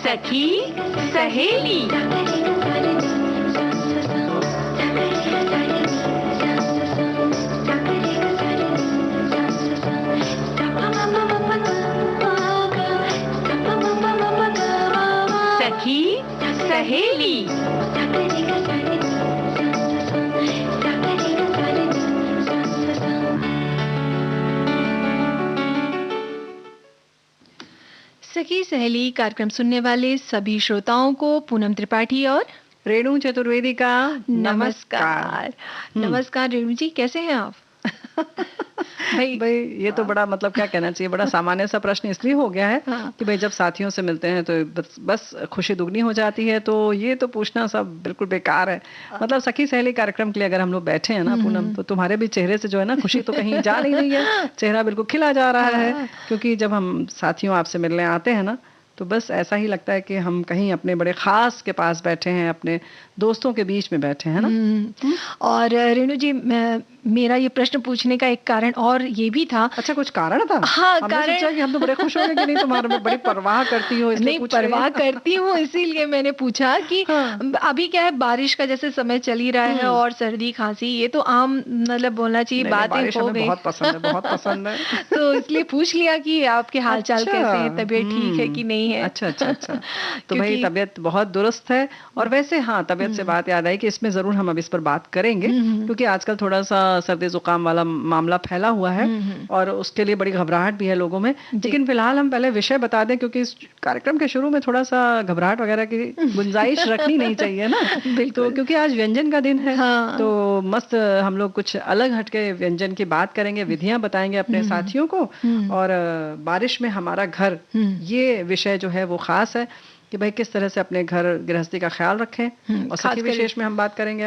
सखी सहेली। सखी सहेली। सखी सहेली कार्यक्रम सुनने वाले सभी श्रोताओं को पूनम त्रिपाठी और रेणु चतुर्वेदी का नमस्कार। नमस्कार रेणु जी, कैसे हैं आप? भाई ये तो बड़ा मतलब क्या कहना चाहिए, बड़ा सामान्य सा प्रश्न इसलिए हो गया है कि भाई जब साथियों से मिलते हैं तो बस खुशी दुगनी हो जाती है, तो ये तो पूछना सब बिल्कुल बेकार है। मतलब सखी सहेली कार्यक्रम के लिए अगर हम लोग बैठे हैं ना पूनम, तो तुम्हारे भी चेहरे से जो है ना खुशी तो कहीं जा नहीं रही है, चेहरा बिल्कुल खिला जा रहा है, क्योंकि जब हम साथियों आपसे मिलने आते हैं ना तो बस ऐसा ही लगता है कि हम कहीं अपने बड़े खास के पास बैठे हैं, अपने दोस्तों के बीच में बैठे हैं ना। और रेणु जी, मेरा ये प्रश्न पूछने का एक कारण और ये भी था। अच्छा, कुछ कारण था? हाँ, हमने सोचा कि हम तो बड़े खुश हो गए कि नहीं तुम्हारे में बड़ी परवाह करती हो, इसलिए नहीं परवाह करती हूँ, इसीलिए मैंने पूछा कि अभी क्या है, बारिश का जैसे समय चल ही रहा है और सर्दी खांसी ये तो आम मतलब बोलना चाहिए बातें हो गई। बहुत पसंद है, बहुत पसंद है। तो इसलिए पूछ लिया कि आपके हालचाल कैसे हैं, तबीयत ठीक है कि नहीं है? अच्छा। तो भाई तबीयत बहुत दुरुस्त है। और वैसे हाँ, तबीयत से बात याद आई कि इसमें जरूर हम अब इस पर बात करेंगे, क्योंकि आजकल थोड़ा सा सर्दी जुकाम वाला मामला फैला हुआ है और उसके लिए बड़ी घबराहट भी है लोगों में। लेकिन फिलहाल हम पहले विषय बता दें, क्योंकि इस कार्यक्रम के शुरू में थोड़ा सा घबराहट वगैरह की गुंजाइश रखनी नहीं चाहिए ना। तो क्योंकि आज व्यंजन का दिन है, तो मस्त हम लोग कुछ अलग हटके व्यंजन की बात करेंगे, विधियां बताएंगे अपने साथियों को। और बारिश में हमारा घर, ये विषय जो है वो खास है कि भाई किस तरह से अपने घर गृहस्थी का ख्याल रखें। और सखी विशेष में हम बात करेंगे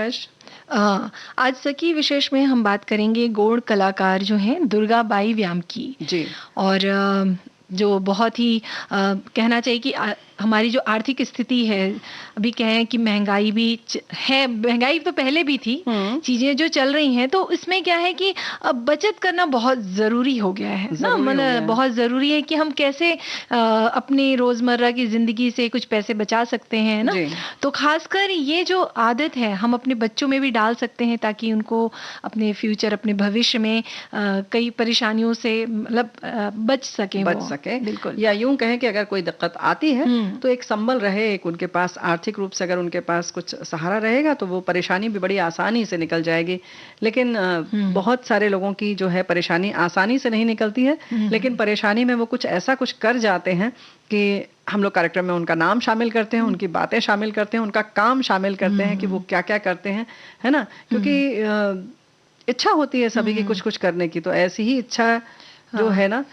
आज सखी विशेष में हम बात करेंगे गौड़ कलाकार जो हैं दुर्गाबाई व्याम की जी। और जो बहुत ही कहना चाहिए कि हमारी जो आर्थिक स्थिति है, अभी कहें कि महंगाई भी है, महंगाई तो पहले भी थी, चीजें जो चल रही हैं, तो इसमें क्या है कि अब बचत करना बहुत जरूरी हो गया है ना। मतलब बहुत जरूरी है कि हम कैसे अपने रोजमर्रा की जिंदगी से कुछ पैसे बचा सकते हैं ना। तो खासकर ये जो आदत है हम अपने बच्चों में भी डाल सकते हैं, ताकि उनको अपने फ्यूचर, अपने भविष्य में कई परेशानियों से मतलब बच सके। बिल्कुल। या यूं कहें कि अगर कोई दिक्कत आती है तो एक संबल रहे, एक उनके पास आर्थिक रूप से अगर उनके पास कुछ सहारा रहेगा तो वो परेशानी भी बड़ी आसानी से निकल जाएगी। लेकिन बहुत सारे लोगों की जो है परेशानी आसानी से नहीं निकलती है, लेकिन परेशानी में वो कुछ ऐसा कुछ कर जाते हैं कि हम लोग कार्यक्रम में उनका नाम शामिल करते हैं, उनकी बातें शामिल करते हैं, उनका काम शामिल करते हैं कि वो क्या क्या करते हैं, है ना। क्योंकि इच्छा होती है सभी की कुछ कुछ करने की, तो ऐसी ही इच्छा जो है ना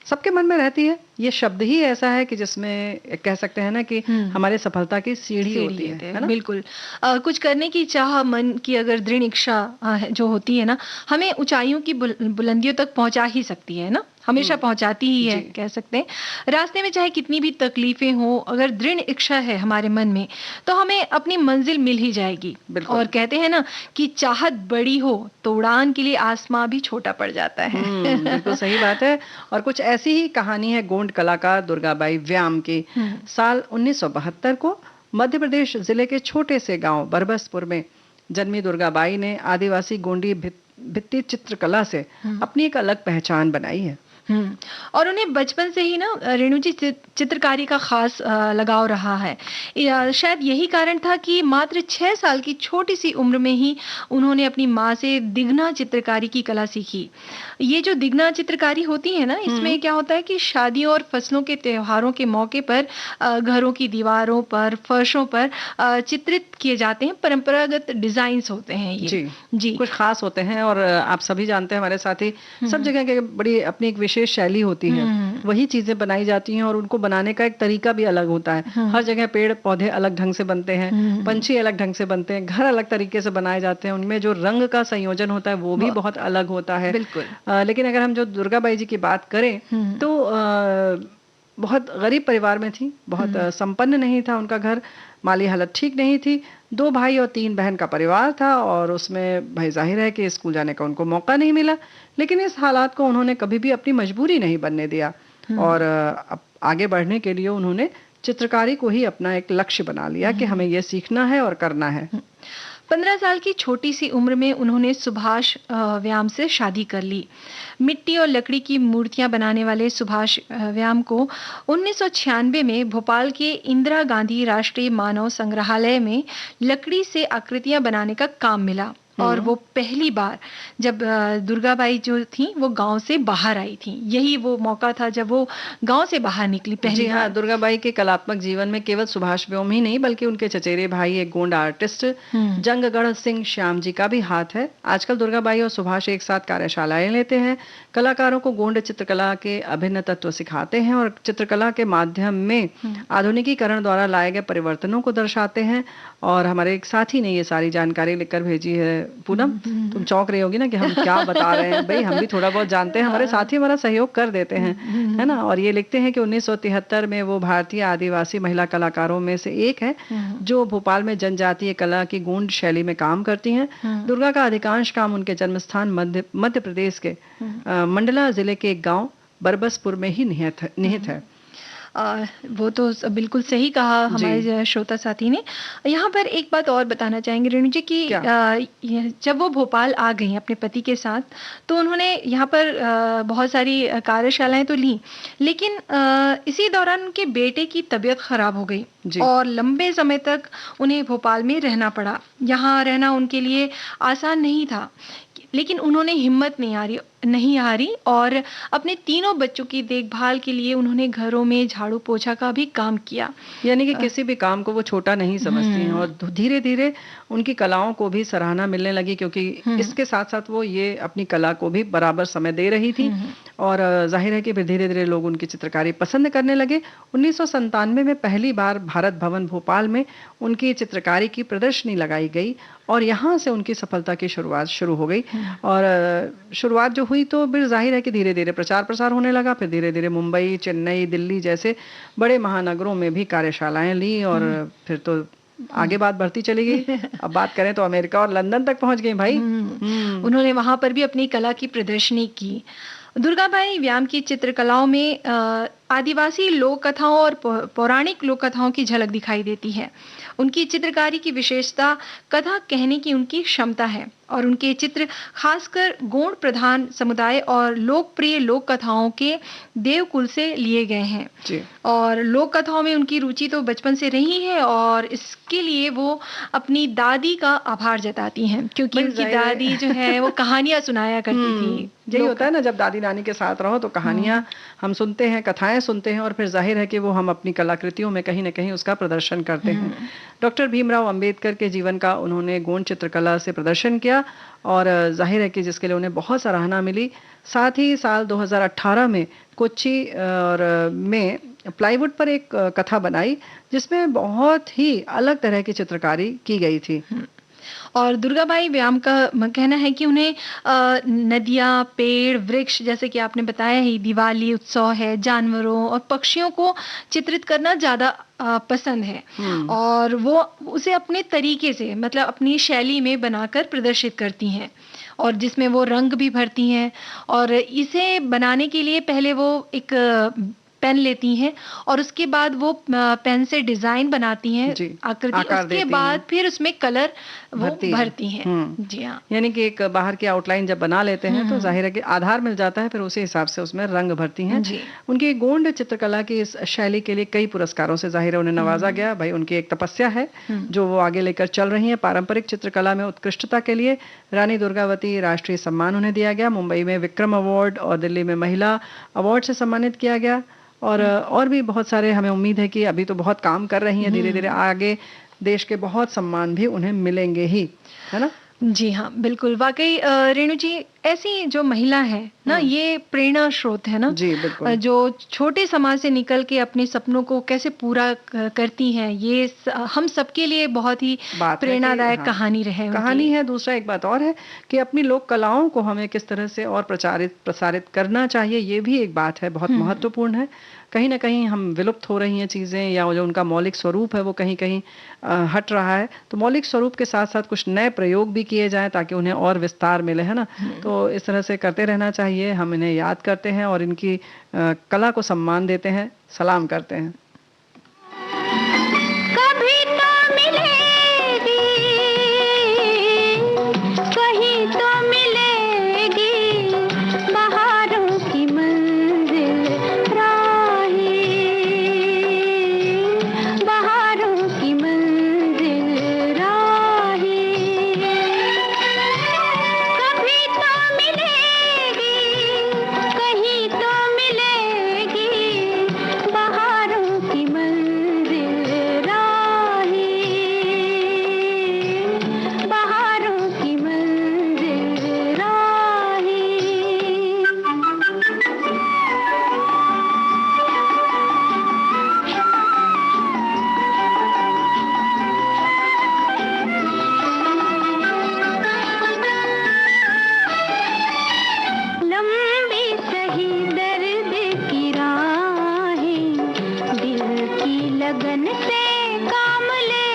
सबके मन में रहती है। ये शब्द ही ऐसा है कि जिसमें कह सकते हैं ना कि हमारे सफलता की सीढ़ी होती है ना। बिल्कुल। कुछ करने की चाह, मन की अगर दृढ़ इच्छा जो होती है ना, हमें ऊंचाइयों की बुलंदियों तक पहुंचा ही सकती है ना, हमेशा पहुंचाती ही है, कह सकते हैं। रास्ते में चाहे कितनी भी तकलीफें हो, अगर दृढ़ इच्छा है हमारे मन में तो हमें अपनी मंजिल मिल ही जाएगी। और कहते हैं ना कि चाहत बड़ी हो तो उड़ान के लिए आसमां भी छोटा पड़ जाता है। बिल्कुल सही बात है। और कुछ ऐसी ही कहानी है गोंड कलाकार दुर्गाबाई व्याम की। साल 1972 को मध्य प्रदेश जिले के छोटे से गांव बरबसपुर में जन्मी दुर्गाबाई ने आदिवासी गोंडी भित्ति चित्रकला से अपनी एक अलग पहचान बनाई है। और उन्हें बचपन से ही ना रेणु जी चित्रकारी का खास लगाव रहा है। शायद यही कारण था कि मात्र 6 साल की छोटी सी उम्र में ही उन्होंने अपनी माँ से दिगना चित्रकारी की कला सीखी। ये जो दिगना चित्रकारी होती है ना, इसमें क्या होता है कि शादियों और फसलों के त्योहारों के मौके पर घरों की दीवारों पर, फर्शों पर चित्रित किए जाते हैं परंपरागत डिजाइन्स होते हैं ये। जी, कुछ खास होते हैं। और आप सभी जानते हैं, हमारे साथी सब जगह के बड़ी अपनी एक विशेष शैली होती है, वही चीजें बनाई जाती हैं और उनको बनाने का एक तरीका भी अलग होता है। हर जगह पेड़ पौधे अलग ढंग से बनते हैं, पंछी अलग ढंग से बनते हैं, घर अलग तरीके से बनाए जाते हैं, उनमें जो रंग का संयोजन होता है वो भी बहुत अलग होता है। बिल्कुल। लेकिन अगर हम जो दुर्गाबाई जी की बात करें तो बहुत गरीब परिवार में थी, बहुत संपन्न नहीं था उनका घर, माली हालत ठीक नहीं थी, 2 भाई और 3 बहन का परिवार था और उसमें भाई ज़ाहिर है कि स्कूल जाने का उनको मौका नहीं मिला, लेकिन इस हालात को उन्होंने कभी भी अपनी मजबूरी नहीं बनने दिया और आगे बढ़ने के लिए उन्होंने चित्रकारी को ही अपना एक लक्ष्य बना लिया कि हमें ये सीखना है और करना है। 15 साल की छोटी सी उम्र में उन्होंने सुभाष व्याम से शादी कर ली। मिट्टी और लकड़ी की मूर्तियां बनाने वाले सुभाष व्याम को 1996 में भोपाल के इंदिरा गांधी राष्ट्रीय मानव संग्रहालय में लकड़ी से आकृतियां बनाने का काम मिला और वो पहली बार जब दुर्गाबाई जो थी वो गांव से बाहर आई थी, यही वो मौका था जब वो गांव से बाहर निकली पहली बार। दुर्गाबाई के कलात्मक जीवन में केवल सुभाष व्योम ही नहीं बल्कि उनके चचेरे भाई एक गोंड आर्टिस्ट जंगगढ़ सिंह श्याम जी का भी हाथ है। आजकल दुर्गाबाई और सुभाष एक साथ कार्यशालाएं लेते हैं, कलाकारों को गोंड चित्रकला के अभिन्न तत्व सिखाते हैं और चित्रकला के माध्यम में आधुनिकीकरण द्वारा लाए गए परिवर्तनों को दर्शाते हैं। और हमारे एक साथी ने ये सारी जानकारी लिखकर भेजी है। पूनम, तुम चौंक रही होगी ना कि हम क्या बता रहे हैं। भाई हम भी थोड़ा बहुत जानते हैं, हमारे साथी हमारा सहयोग कर देते हैं, है ना। और ये लिखते हैं कि 1973 में वो भारतीय आदिवासी महिला कलाकारों में से एक है जो भोपाल में जनजातीय कला की गोंड शैली में काम करती हैं। दुर्गा का अधिकांश काम उनके जन्मस्थान मध्य प्रदेश के मंडला जिले के एक गांव बरबसपुर में ही निहित है। वो तो बिल्कुल सही कहा हमारे श्रोता साथी ने। यहाँ पर एक बात और बताना चाहेंगे रेणु जी कि जब वो भोपाल आ गई अपने पति के साथ तो उन्होंने यहाँ पर बहुत सारी कार्यशालाएं तो ली, लेकिन इसी दौरान उनके बेटे की तबीयत खराब हो गई और लंबे समय तक उन्हें भोपाल में रहना पड़ा। यहाँ रहना उनके लिए आसान नहीं था, लेकिन उन्होंने हिम्मत नहीं हारी और अपने तीनों बच्चों की देखभाल के लिए उन्होंने घरों में झाड़ू पोछा का भी काम किया। यानी कि किसी भी काम को वो छोटा नहीं समझती हैं और धीरे धीरे उनकी कलाओं को भी सराहना मिलने लगी, क्योंकि इसके साथ साथ वो ये अपनी कला को भी बराबर समय दे रही थी और जाहिर है कि फिर धीरे धीरे लोग उनकी चित्रकारी पसंद करने लगे। 1997 में पहली बार भारत भवन भोपाल में उनकी चित्रकारी की प्रदर्शनी लगाई गई और यहाँ से उनकी सफलता की शुरुआत शुरू हो गई। और शुरुआत जो हुई तो फिर जाहिर है कि धीरे धीरे प्रचार प्रसार होने लगा। फिर धीरे धीरे मुंबई, चेन्नई, दिल्ली जैसे बड़े महानगरों में भी कार्यशालाएं ली और फिर तो आगे बात बढ़ती चली गई। अब बात करें तो अमेरिका और लंदन तक पहुंच गई भाई। उन्होंने वहां पर भी अपनी कला की प्रदर्शनी की। दुर्गाबाई व्याम की चित्रकलाओं में आदिवासी लोक कथाओं और पौराणिक लोक कथाओं की झलक दिखाई देती है। उनकी चित्रकारी की विशेषता कथा कहने की उनकी क्षमता है और उनके चित्र खासकर गोंड प्रधान समुदाय और लोकप्रिय लोक कथाओं के देवकुल से लिए गए हैं और लोक कथाओं में उनकी रुचि तो बचपन से रही है और इसके लिए वो अपनी दादी का आभार जताती हैं, क्योंकि उनकी दादी जो है वो कहानियां सुनाया करती थी। यही होता है ना, जब दादी नानी के साथ रहो तो कहानियां हम सुनते हैं, कथाएं सुनते हैं और फिर जाहिर है कि वो हम अपनी कलाकृतियों में कहीं ना कहीं उसका प्रदर्शन करते हैं। डॉक्टर भीमराव अंबेडकर के जीवन का उन्होंने गोंड चित्रकला से प्रदर्शन किया और जाहिर है कि जिसके लिए उन्हें बहुत सराहना मिली। साथ ही साल 2018 में कोच्चि और में प्लाईवुड पर एक कथा बनाई जिसमें बहुत ही अलग तरह की चित्रकारी की गई थी। और दुर्गाबाई व्याम का कहना है कि उन्हें नदियाँ, पेड़, वृक्ष, जैसे कि आपने बताया ही दिवाली उत्सव है, जानवरों और पक्षियों को चित्रित करना ज़्यादा पसंद है और वो उसे अपने तरीके से मतलब अपनी शैली में बनाकर प्रदर्शित करती हैं और जिसमें वो रंग भी भरती हैं और इसे बनाने के लिए पहले वो एक पेन लेती हैं और उसके बाद वो पेन से डिजाइन बनाती हैं, आकृति, उसके बाद फिर उसमें कलर वो भरती हैं। जी हाँ, यानी कि एक बाहर की आउटलाइन जब बना लेते हैं तो जाहिर है कि आधार मिल जाता है, फिर उसी हिसाब से उसमें रंग भरती हैं। उनकी गोंड चित्रकला की इस शैली के लिए कई पुरस्कारों से जाहिर है उन्हें नवाजा गया। भाई उनकी एक तपस्या है जो वो आगे लेकर चल रही है। पारंपरिक चित्रकला में उत्कृष्टता के लिए रानी दुर्गावती राष्ट्रीय सम्मान उन्हें दिया गया। मुंबई में विक्रम अवार्ड और दिल्ली में महिला अवार्ड से सम्मानित किया गया और भी बहुत सारे। हमें उम्मीद है कि अभी तो बहुत काम कर रही हैं, धीरे धीरे आगे देश के बहुत सम्मान भी उन्हें मिलेंगे ही, है ना। जी हाँ, बिल्कुल। वाकई रेणु जी, ऐसी जो महिला है ना, ये प्रेरणा स्रोत है ना। जी बिल्कुल। जो छोटे समाज से निकल के अपने सपनों को कैसे पूरा करती हैं, ये हम सबके लिए बहुत ही प्रेरणादायक कहानी कहानी है। दूसरा एक बात और है कि अपनी लोक कलाओं को हमें किस तरह से और प्रसारित करना चाहिए, ये भी एक बात है, बहुत महत्वपूर्ण है। कहीं ना कहीं हम विलुप्त हो रही हैं चीज़ें, या जो उनका मौलिक स्वरूप है वो कहीं कहीं हट रहा है। तो मौलिक स्वरूप के साथ साथ कुछ नए प्रयोग भी किए जाएं ताकि उन्हें और विस्तार मिले, है ना। तो इस तरह से करते रहना चाहिए। हम इन्हें याद करते हैं और इनकी कला को सम्मान देते हैं, सलाम करते हैं। कभी तो मिलेगी, कहीं तो मिलेगी बहारों की मंजिल राही, बहारों की मंजिल राही। कभी तो मिलेगी, कहीं तो मिलेगी बहारों की मंजिल राही, बहारों की मंजिल राही। लंबी सही दर्द की राहें, दिल की लगन से काम ले,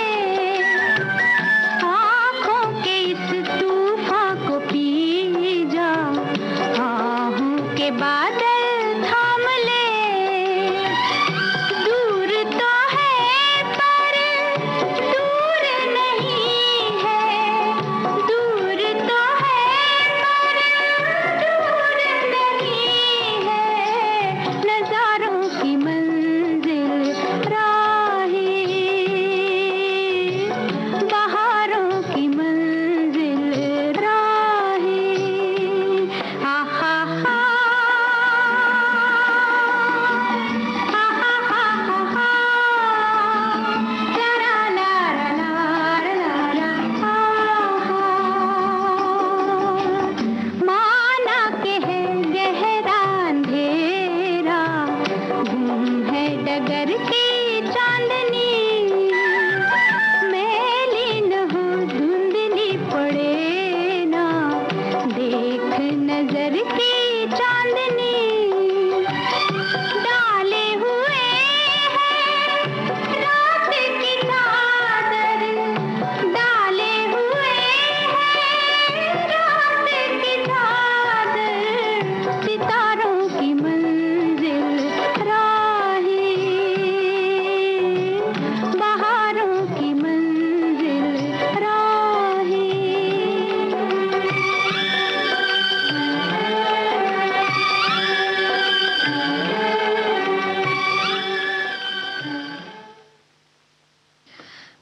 आँखों के इस तूफान को पी जा, आहों के बादल थाम ले। दूर तो है पर दूर नहीं है, दूर तो है पर दूर नहीं है, नजारों की मंजिल राही, बहारों की मंजिल राही। हा हा हा, हा हा हा हा, ला ला ला ला ला ला, हा हा। माना के है गहरा अंधेरा, गुम है डगर की चांदनी, मैली न हो धुंधली पड़े ना, देख नजर की चांदनी। डाले हुए हैं रात की चादर, डाले हुए हैं रात की चादर, सितारों की मंजिल राही, बहारों की मंजिल राही।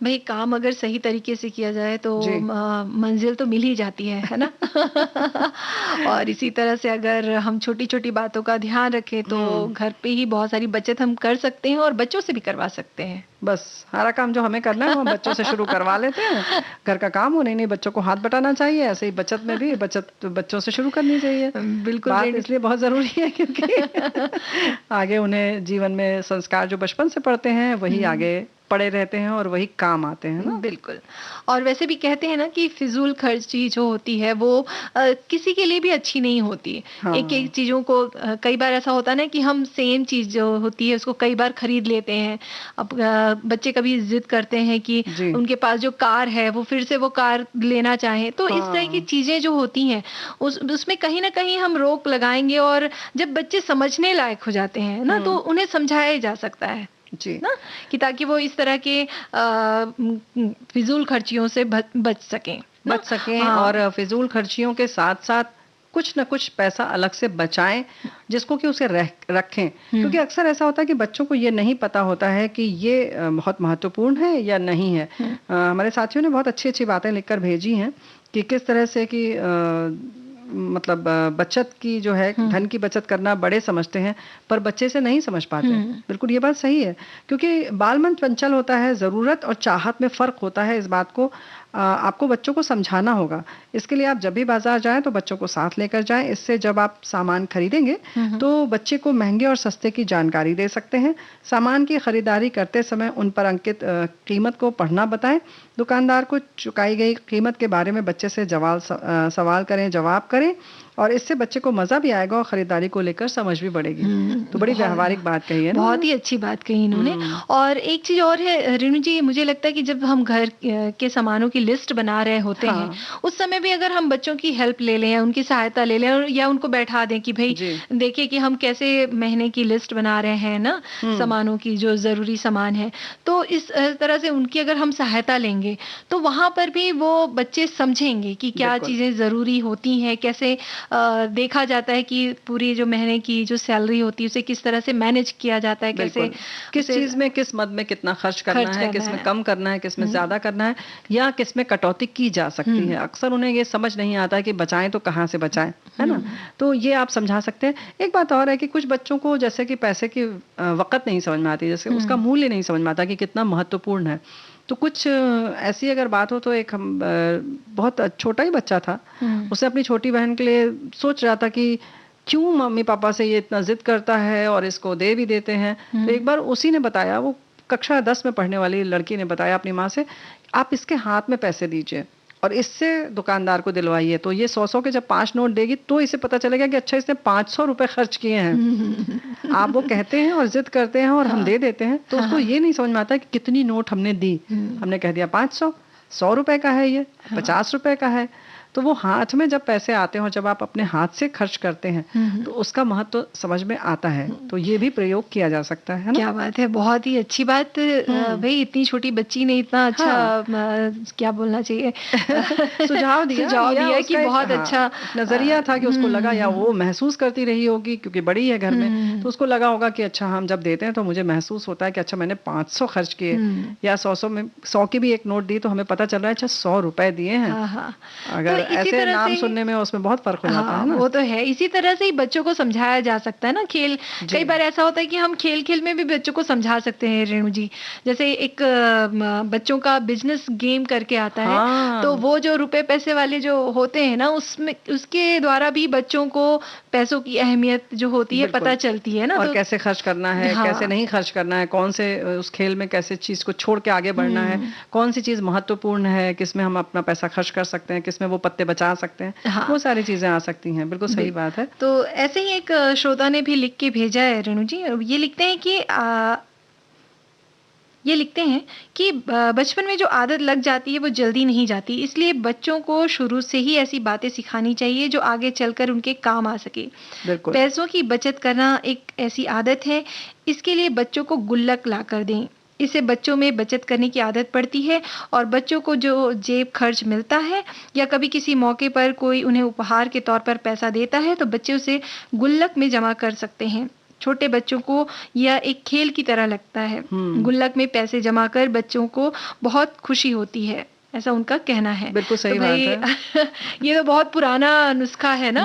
भाई काम अगर सही तरीके से किया जाए तो जी। मंजिल तो मिल ही जाती है ना। और इसी तरह से अगर हम छोटी-छोटी बातों का ध्यान रखें तो घर पे ही बहुत सारी बचत हम कर सकते हैं और बच्चों से भी करवा सकते हैं। बस सारा काम जो हमें करना है वो हम बच्चों से शुरू करवा लेते हैं। घर का काम हो, नहीं बच्चों को हाथ बटाना चाहिए। ऐसे ही बचत में भी बचत बच्चों से शुरू करनी चाहिए। बिल्कुल बात रेडी। इसलिए बहुत जरूरी है क्योंकि आगे उन्हें जीवन में संस्कार जो बचपन से पढ़ते हैं वही आगे पड़े रहते हैं और वही काम आते हैं ना। बिल्कुल। और वैसे भी कहते हैं ना कि फिजूल खर्ची जो होती है वो किसी के लिए भी अच्छी नहीं होती। हाँ। एक-एक चीजों को कई बार ऐसा होता है ना कि हम सेम चीज जो होती है उसको कई बार खरीद लेते हैं। अब बच्चे कभी जिद करते हैं कि जी। उनके पास जो कार है वो फिर से वो कार लेना चाहें। तो इस तरह की हाँ। चीजें जो होती हैं उसमें कहीं न कहीं हम रोक लगाएँगे और जब बच्चे समझने लायक हो जाते हैं ना तो उन्हें समझाया जा सकता है। जी। ना कि ताकि वो इस तरह के फिजूल खर्चियों से बच सकें ना? बच सकें हाँ। और फिजूल खर्चियों के साथ साथ कुछ न कुछ पैसा अलग से बचाएं जिसको कि उसे रखें। क्योंकि अक्सर ऐसा होता है कि बच्चों को ये नहीं पता होता है कि ये बहुत महत्वपूर्ण है या नहीं है। हमारे साथियों ने बहुत अच्छी-अच्छी बातें लिखकर भेजी हैं कि किस तरह से कि मतलब बचत की जो है धन की बचत करना बड़े समझते हैं पर बच्चे से नहीं समझ पाते। बिल्कुल ये बात सही है क्योंकि बाल मन चंचल होता है, ज़रूरत और चाहत में फ़र्क होता है। इस बात को आपको बच्चों को समझाना होगा। इसके लिए आप जब भी बाजार जाएं तो बच्चों को साथ लेकर जाएं। इससे जब आप सामान खरीदेंगे तो बच्चे को महंगे और सस्ते की जानकारी दे सकते हैं। सामान की खरीदारी करते समय उन पर अंकित कीमत को पढ़ना बताएं। दुकानदार को चुकाई गई कीमत के बारे में बच्चे से सवाल करें, जवाब करें और इससे बच्चे को मजा भी आएगा और खरीदारी को लेकर समझ भी बढ़ेगी। तो बड़ी व्यावहारिक बात कही है ना। बहुत ही अच्छी बात कही इन्होंने। और एक चीज और है रेणु जी, मुझे लगता है कि जब हम घर के सामानों की लिस्ट बना रहे होते हैं, उस समय भी अगर हम बच्चों की हेल्प ले लें या उनकी सहायता ले लें या उनको बैठा दें कि भाई देखिए कि हम कैसे महीने की लिस्ट बना रहे हैं ना, सामानों की जो जरूरी सामान है, तो इस तरह से उनकी अगर हम सहायता लेंगे तो वहां पर भी वो बच्चे समझेंगे कि क्या चीजें जरूरी होती हैं, कैसे देखा जाता है कि पूरी जो महीने की जो सैलरी होती है उसे किस तरह से मैनेज किया जाता है, कैसे किस चीज में किस मद में कितना खर्च करना है, किस में कम करना है, किस में ज्यादा करना है, या किस में कटौती की जा सकती है। अक्सर उन्हें ये समझ नहीं आता है कि बचाएं तो कहाँ से बचाएं, है ना। तो ये आप समझा सकते हैं। एक बात और है कि कुछ बच्चों को जैसे कि पैसे की वक़्त नहीं समझ में आती, जैसे उसका मूल्य नहीं समझ में आता कि कितना महत्वपूर्ण है। तो कुछ ऐसी अगर बात हो तो एक बहुत छोटा ही बच्चा था, उसे अपनी छोटी बहन के लिए सोच रहा था कि क्यों मम्मी पापा से ये इतना जिद करता है और इसको दे भी देते हैं। तो एक बार उसी ने बताया, वो कक्षा 10 में पढ़ने वाली लड़की ने बताया अपनी माँ से, आप इसके हाथ में पैसे दीजिए और इससे दुकानदार को दिलवाइए, तो ये 100 के जब 5 नोट देगी तो इसे पता चलेगा कि अच्छा इसने 500 रुपए खर्च किए हैं। आप वो कहते हैं और जिद करते हैं और हम दे देते हैं, तो उसको ये नहीं समझ में आता कि कितनी नोट हमने दी। हमने कह दिया 500, 100 रुपए का है, ये 50 रुपए का है। तो वो हाथ में जब पैसे आते हैं और जब आप अपने हाथ से खर्च करते हैं तो उसका महत्व समझ में आता है। तो ये भी प्रयोग किया जा सकता है ना। क्या बात है, बहुत ही अच्छी बात। भाई इतनी छोटी बच्ची ने इतना अच्छा क्या बोलना चाहिए सुझाव दिया कि बहुत अच्छा नजरिया था कि उसको लगा, या वो महसूस करती रही होगी क्योंकि बड़ी है घर में, तो उसको लगा होगा कि अच्छा हम जब देते हैं तो मुझे महसूस होता है कि अच्छा मैंने 500 खर्च किए, या 100 में 100 की भी एक नोट दी तो हमें पता चल रहा है अच्छा 100 रुपए दिए हैं। अगर ऐसे नाम सुनने में उसमें बहुत फर्क हो जाता है ना। वो तो है। इसी तरह से ही बच्चों को समझाया जा सकता है ना। खेल, कई बार ऐसा होता है कि हम खेल खेल में भी बच्चों को समझा सकते हैं रेणु जी। जैसे एक बच्चों का बिजनेस गेम करके आता है, तो वो जो रुपए पैसे वाले जो होते हैं ना, उसमें उसके द्वारा भी बच्चों को पैसों की अहमियत जो होती है पता चलती है ना, और कैसे खर्च करना है, कैसे नहीं खर्च करना है, कौन से उस खेल में कैसे चीज को छोड़ के आगे बढ़ना है, कौन सी चीज महत्वपूर्ण है, किसमें हम अपना पैसा खर्च कर सकते हैं, किसमें वो पत्ते बचा सकते हैं। वो सारी चीजें आ सकती हैं। बिल्कुल सही बात है। तो ऐसे ही एक श्रोता ने भी लिख के भेजा है रेणु जी। ये लिखते हैं कि बचपन में जो आदत लग जाती है वो जल्दी नहीं जाती, इसलिए बच्चों को शुरू से ही ऐसी बातें सिखानी चाहिए जो आगे चलकर उनके काम आ सके। पैसों की बचत करना एक ऐसी आदत है, इसके लिए बच्चों को गुल्लक ला कर दें। इससे बच्चों में बचत करने की आदत पड़ती है और बच्चों को जो जेब खर्च मिलता है या कभी किसी मौके पर कोई उन्हें उपहार के तौर पर पैसा देता है तो बच्चे उसे गुल्लक में जमा कर सकते हैं। छोटे बच्चों को यह एक खेल की तरह लगता है। गुल्लक में पैसे जमा कर बच्चों को बहुत खुशी होती है, ऐसा उनका कहना है। बिल्कुल सही बात है। ये तो बहुत पुराना नुस्खा है ना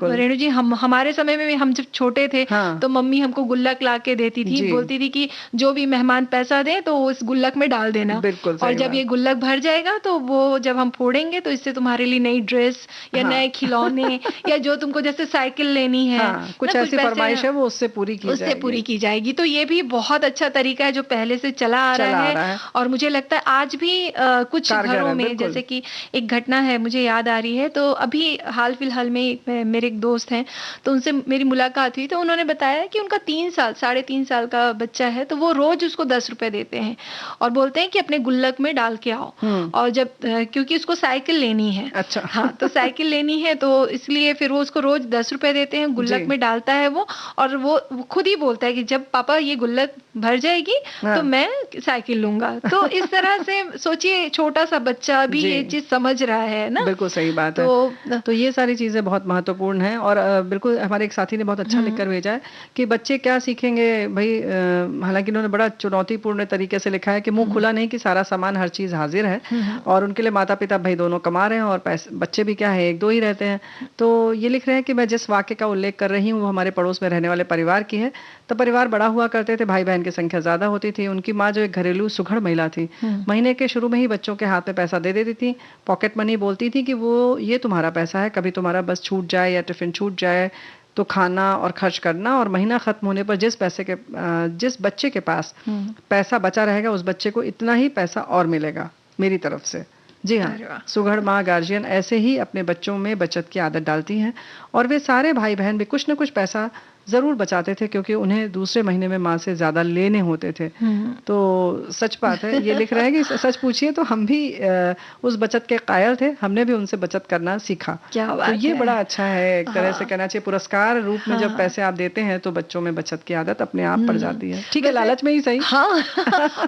रेणु जी। हमारे समय में हम जब छोटे थे तो मम्मी हमको गुल्लक ला के देती थी, बोलती थी कि जो भी मेहमान पैसा दे तो उस गुल्लक में डाल देना, और जब ये गुल्लक भर जाएगा तो वो जब हम फोड़ेंगे तो इससे तुम्हारे लिए नई ड्रेस या नए खिलौने या जो तुमको जैसे साइकिल लेनी है, कुछ ऐसी फरमाइश है वो उससे पूरी की जाएगी। तो ये भी बहुत अच्छा तरीका है जो पहले से चला आ रहा है और मुझे लगता है आज भी कुछ घरों में, जैसे कि एक घटना है मुझे याद आ रही है। तो अभी हाल फिलहाल में मेरे एक दोस्त हैं, तो उनसे मेरी मुलाकात हुई, तो उन्होंने बताया कि उनका 3 साल का बच्चा है, तो वो रोज उसको 10 रुपए देते हैं और बोलते हैं कि अपने गुल्लक में डाल के आओ। और जब क्योंकि उसको साइकिल लेनी है, अच्छा हाँ, तो साइकिल लेनी है तो इसलिए फिर वो उसको रोज 10 रुपए देते हैं, गुल्लक में डालता है वो, और वो खुद ही बोलता है कि जब पापा ये गुल्लक भर जाएगी तो मैं साइकिल लूंगा। तो इस तरह से सोचिए छोटा सा बच्चा भी ये चीज समझ रहा है ना। बिल्कुल सही बात है। तो ये सारी चीजें बहुत महत्वपूर्ण हैं। और बिल्कुल हमारे एक साथी ने बहुत अच्छा लिखकर भेजा है कि बच्चे क्या सीखेंगे भाई। हालांकि उन्होंने बड़ा चुनौतीपूर्ण तरीके से लिखा है कि मुंह खुला नहीं कि सारा सामान हर चीज हाजिर है, और उनके लिए माता पिता भाई दोनों कमा रहे हैं और बच्चे भी क्या है 1-2 ही रहते हैं। तो ये लिख रहे हैं कि मैं जिस वाक्य का उल्लेख कर रही हूँ वो हमारे पड़ोस में रहने वाले परिवार की है। तो परिवार बड़ा हुआ करते थे, भाई बहन की संख्या ज्यादा होती थी। उनकी माँ जो एक घरेलू सुघड़ महिला थी, महीने के शुरू में ही बच्चों के हाथ में पैसा दे देती थी। पॉकेट मनी बोलती थी कि वो ये तुम्हारा पैसा है, कभी तुम्हारा बस छूट जाए या टिफिन छूट जाए तो खाना और खर्च करना, और महीना खत्म होने पर जिस बच्चे के पास पैसा बचा रहेगा उस बच्चे को इतना ही पैसा और मिलेगा मेरी तरफ से। जी हाँ, अरे वाह! सुघड़ माँ गार्जियन ऐसे ही अपने बच्चों में बचत की आदत डालती हैं और वे सारे भाई बहन भी कुछ न कुछ पैसा ज़रूर बचाते थे क्योंकि उन्हें दूसरे महीने में माँ से ज़्यादा लेने होते थे। हुँ। तो सच बात है, ये लिख रहे हैं कि सच पूछिए तो हम भी उस बचत के कायल थे, हमने भी उनसे बचत करना सीखा। क्या तो बात ये है। बड़ा अच्छा है, एक तरह से हाँ, कहना चाहिए पुरस्कार रूप में जब हाँ। पैसे आप देते हैं तो बच्चों में बचत की आदत अपने आप पड़ हुँ। जाती है। ठीक है, वैसे लालच में ही सही। हाँ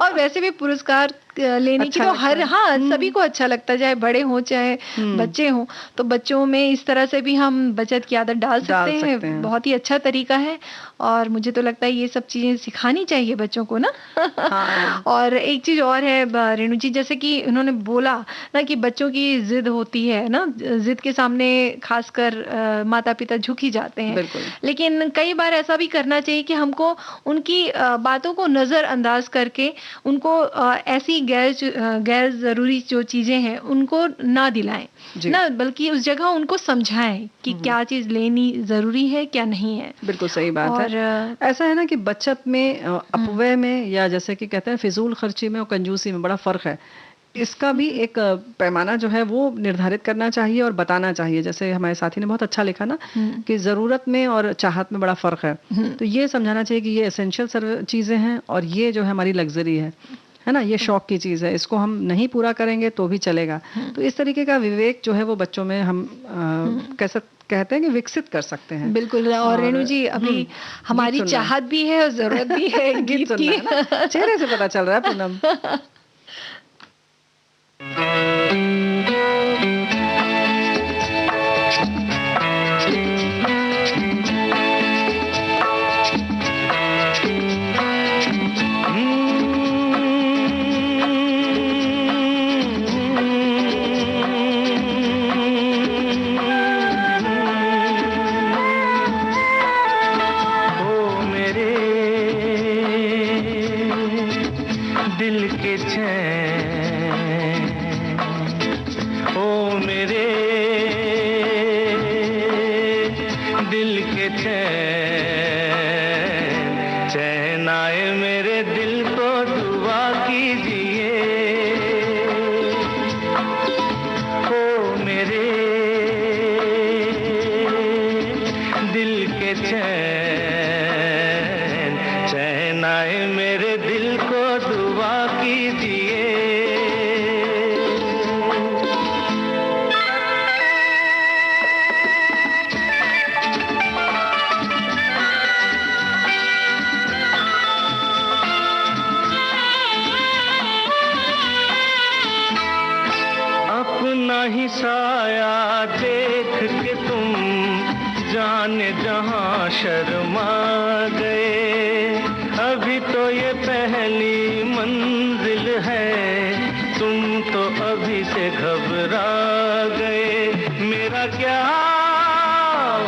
और वैसे भी पुरस्कार लेने की अच्छा तो लगता हर है। हाँ, सभी को अच्छा लगता है, चाहे बड़े हों, चाहे हुँ, बच्चे हों। तो बच्चों में इस तरह से भी हम बचत की आदत डाल डाल सकते हैं, सकते हैं। बहुत ही अच्छा तरीका है और मुझे तो लगता है ये सब चीज़ें सिखानी चाहिए बच्चों को ना। हाँ, और एक चीज़ और है रेणु जी, जैसे कि उन्होंने बोला ना कि बच्चों की ज़िद होती है ना, ज़िद के सामने खासकर माता-पिता झुक ही जाते हैं। बिल्कुल। लेकिन कई बार ऐसा भी करना चाहिए कि हमको उनकी बातों को नज़रअंदाज करके उनको ऐसी गैर ज़रूरी जो चीज़ें हैं उनको ना दिलाएँ, जी। ना बल्कि उस जगह उनको समझाएँ कि हुँ, हुँ। क्या चीज़ लेनी ज़रूरी है, क्या नहीं है। बिल्कुल सही बात है। और ऐसा है ना कि बचत में हुँ। अपव्यय में या जैसे कि कहते हैं फिज़ूल खर्ची में और कंजूसी में बड़ा फ़र्क है। इसका भी एक पैमाना जो है वो निर्धारित करना चाहिए और बताना चाहिए। जैसे हमारे साथी ने बहुत अच्छा लिखा ना हुँ, कि ज़रूरत में और चाहत में बड़ा फ़र्क है। हुँ, तो ये समझाना चाहिए कि ये एसेंशियल चीज़ें हैं और ये जो है हमारी लग्ज़री है। है ना? ये शौक की चीज़ है। इसको हम नहीं पूरा करेंगे तो भी चलेगा। हुँ, तो इस तरीके का विवेक जो है वो बच्चों में हम हुँ। कैसा कहते हैं कि विकसित कर सकते हैं। बिल्कुल और और रेणु जी अभी गीत हमारी सुनना है। चाहत भी है और ज़रूरत भी है गीत गीत सुनना की। है ना? चेहरे से पता चल रहा है पूनम। ओ मेरे दिल के चैन, ओ मेरे दिल के चैन, चैन आए मेरे दिल को दुआ कीजिए। ओ मेरे दिल के चैन, चैन आए मेरे दिल को दुआ कीजिए। अपना ही साया देख के तुम जाने जहां शर्मा गए। अभी तो ये पहली मंजिल है, तुम तो अभी से घबरा गए। मेरा क्या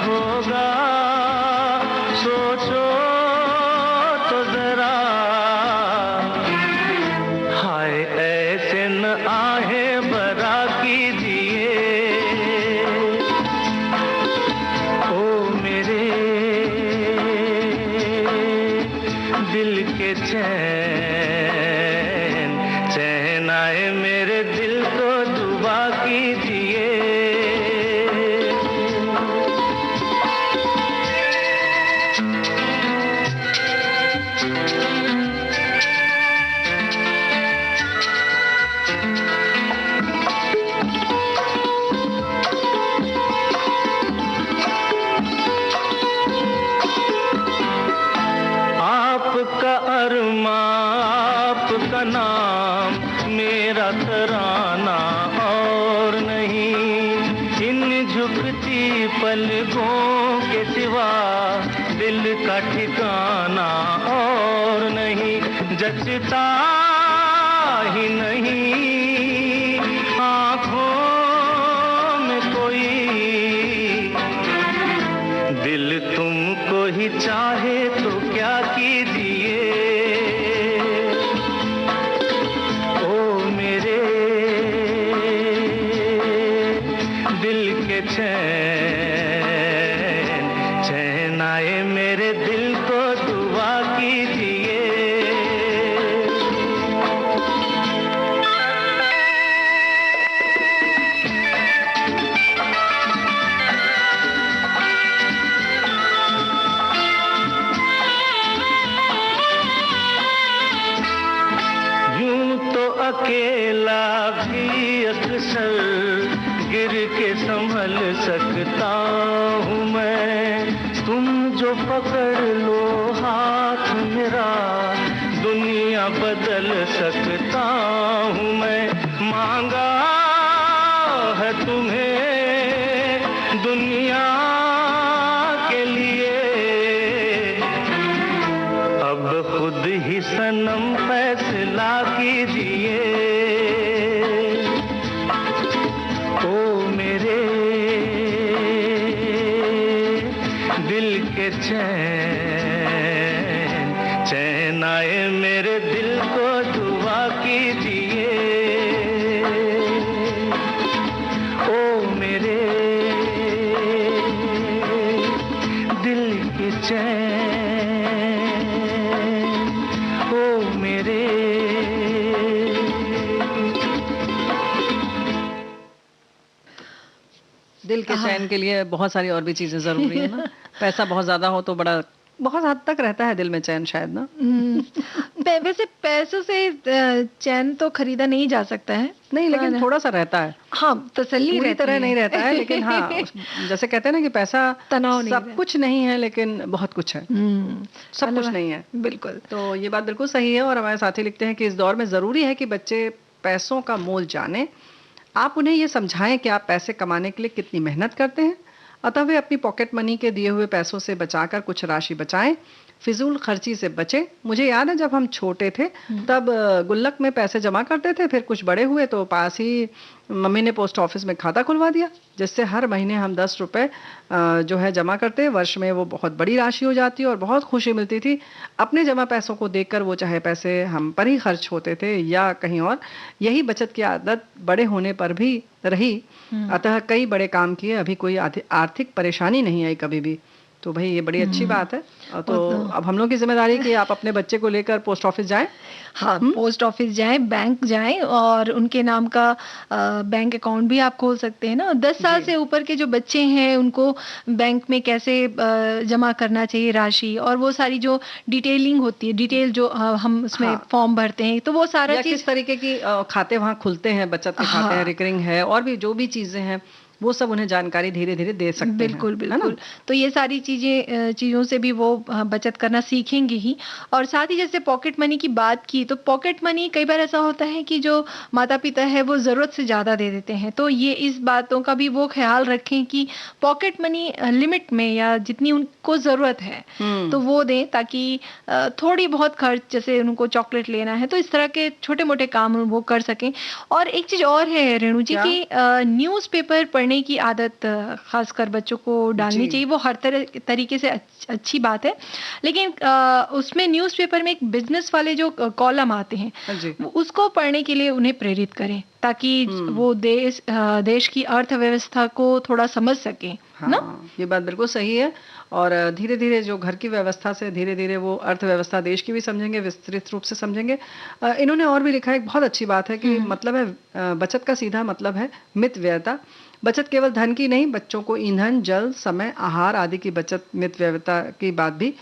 होगा सोचो तो जरा, हाय ऐसे न आहे बरा कीजिए। ओ मेरे दिल के चैन, चैन आए मेरे दिल को दुआ कीजिए। आपका अरमा आपका नाम मेरा तराना और नहीं। इन झुकती पलकों के सिवा दिल का ठिकाना और नहीं। जचता ही नहीं आँखों में कोई, दिल तुमको ही चाहे तो क्या कीजिए। ओ मेरे दिल के चैन, चैन आए मेरे दिल को दुआ कीजिए। गिर के संभल सकता हूँ मैं। तुम जो पकड़ लो हाथ मेरा, दुनिया बदल सकता हूँ मैं। मांगा है तुम्हें दुनिया के लिए, अब खुद ही सनम फैसला कीजिए। ओ मेरे दिल के चैन, चैन आए मेरे दिल को दुआ कीजिए। ओ मेरे दिल के चैन, ओ मेरे। दिल के चैन के लिए बहुत सारी और भी चीजें जरूरी है ना। पैसा बहुत ज्यादा हो तो बड़ा बहुत हद तक रहता है दिल में चैन शायद ना। वैसे पैसों से चैन तो खरीदा नहीं जा सकता है। नहीं, लेकिन थोड़ा सा रहता है। हाँ, तसल्ली पूरी रहती तरह है। नहीं रहता है, लेकिन हाँ, जैसे कहते हैं ना कि पैसा तनाव नहीं सब कुछ नहीं है, लेकिन बहुत कुछ है। सब कुछ नहीं है। बिल्कुल। तो ये बात बिल्कुल सही है। और हमारे साथी लिखते हैं कि इस दौर में जरूरी है कि बच्चे पैसों का मोल जाने। आप उन्हें ये समझाएं कि आप पैसे कमाने के लिए कितनी मेहनत करते हैं, अतः वे अपनी पॉकेट मनी के दिए हुए पैसों से बचाकर कुछ राशि बचाएं, फिजूल खर्ची से बचें। मुझे याद है जब हम छोटे थे तब गुल्लक में पैसे जमा करते थे, फिर कुछ बड़े हुए तो पास ही मम्मी ने पोस्ट ऑफिस में खाता खुलवा दिया, जिससे हर महीने हम 10 रुपए जो है जमा करते। वर्ष में वो बहुत बड़ी राशि हो जाती और बहुत खुशी मिलती थी। अपने जमा पैसों को देखकर, वो चाहे पैसे हम पर ही खर्च होते थे या कहीं और, यही बचत की आदत बड़े होने पर भी रही। अतः कई बड़े काम किए, अभी कोई आर्थिक परेशानी नहीं आई कभी भी। तो भाई ये बड़ी अच्छी बात है। तो अब हम लोग की जिम्मेदारी है कि आप अपने बच्चे को लेकर पोस्ट ऑफिस जाएं। हाँ, पोस्ट ऑफिस जाएं, बैंक जाएं और उनके नाम का बैंक अकाउंट भी आप खोल सकते हैं ना। 10 साल से ऊपर के जो बच्चे हैं उनको बैंक में कैसे जमा करना चाहिए राशि, और वो सारी जो डिटेलिंग होती है, डिटेल जो हम उसमें फॉर्म भरते हैं, तो वो सारा चीज किस तरीके की खाते वहाँ खुलते हैं, बचत के खाते हैं, रिकरिंग है, और भी जो भी चीजें हैं वो सब उन्हें जानकारी धीरे धीरे दे सकते हैं। बिल्कुल बिल्कुल। तो ये सारी चीजों से भी वो बचत करना सीखेंगे ही। और साथ ही जैसे पॉकेट मनी की बात की, तो पॉकेट मनी कई बार ऐसा होता है कि जो माता पिता है वो जरूरत से ज्यादा दे देते हैं, तो ये इस बातों का भी वो ख्याल रखें कि पॉकेट मनी लिमिट में या जितनी उनको जरूरत है तो वो दें, ताकि थोड़ी बहुत खर्च, जैसे उनको चॉकलेट लेना है तो इस तरह के छोटे मोटे काम वो कर सकें। और एक चीज और है रेणु जी की, न्यूज़पेपर पढ़ने की आदत खासकर बच्चों को डालनी चाहिए। वो हर तरीके से अच्छी बात है, लेकिन उसमें न्यूज़पेपर में एक बिजनेस वाले जो कॉलम आते हैं उसको पढ़ने के लिए उन्हें प्रेरित करें, ताकि वो देश की अर्थव्यवस्था को थोड़ा समझ सके। हाँ, ना? ये बात बिल्कुल सही है। और धीरे धीरे जो घर की व्यवस्था से धीरे धीरे वो अर्थव्यवस्था देश की भी समझेंगे, विस्तृत रूप से समझेंगे। इन्होंने और भी लिखा है, एक बहुत अच्छी बात है कि मतलब है बचत का सीधा मतलब है मित व्ययता। बचत केवल धन की नहीं, बच्चों को ईंधन, जल, समय, आहार आदि की बचत, मित व्ययता की बात भी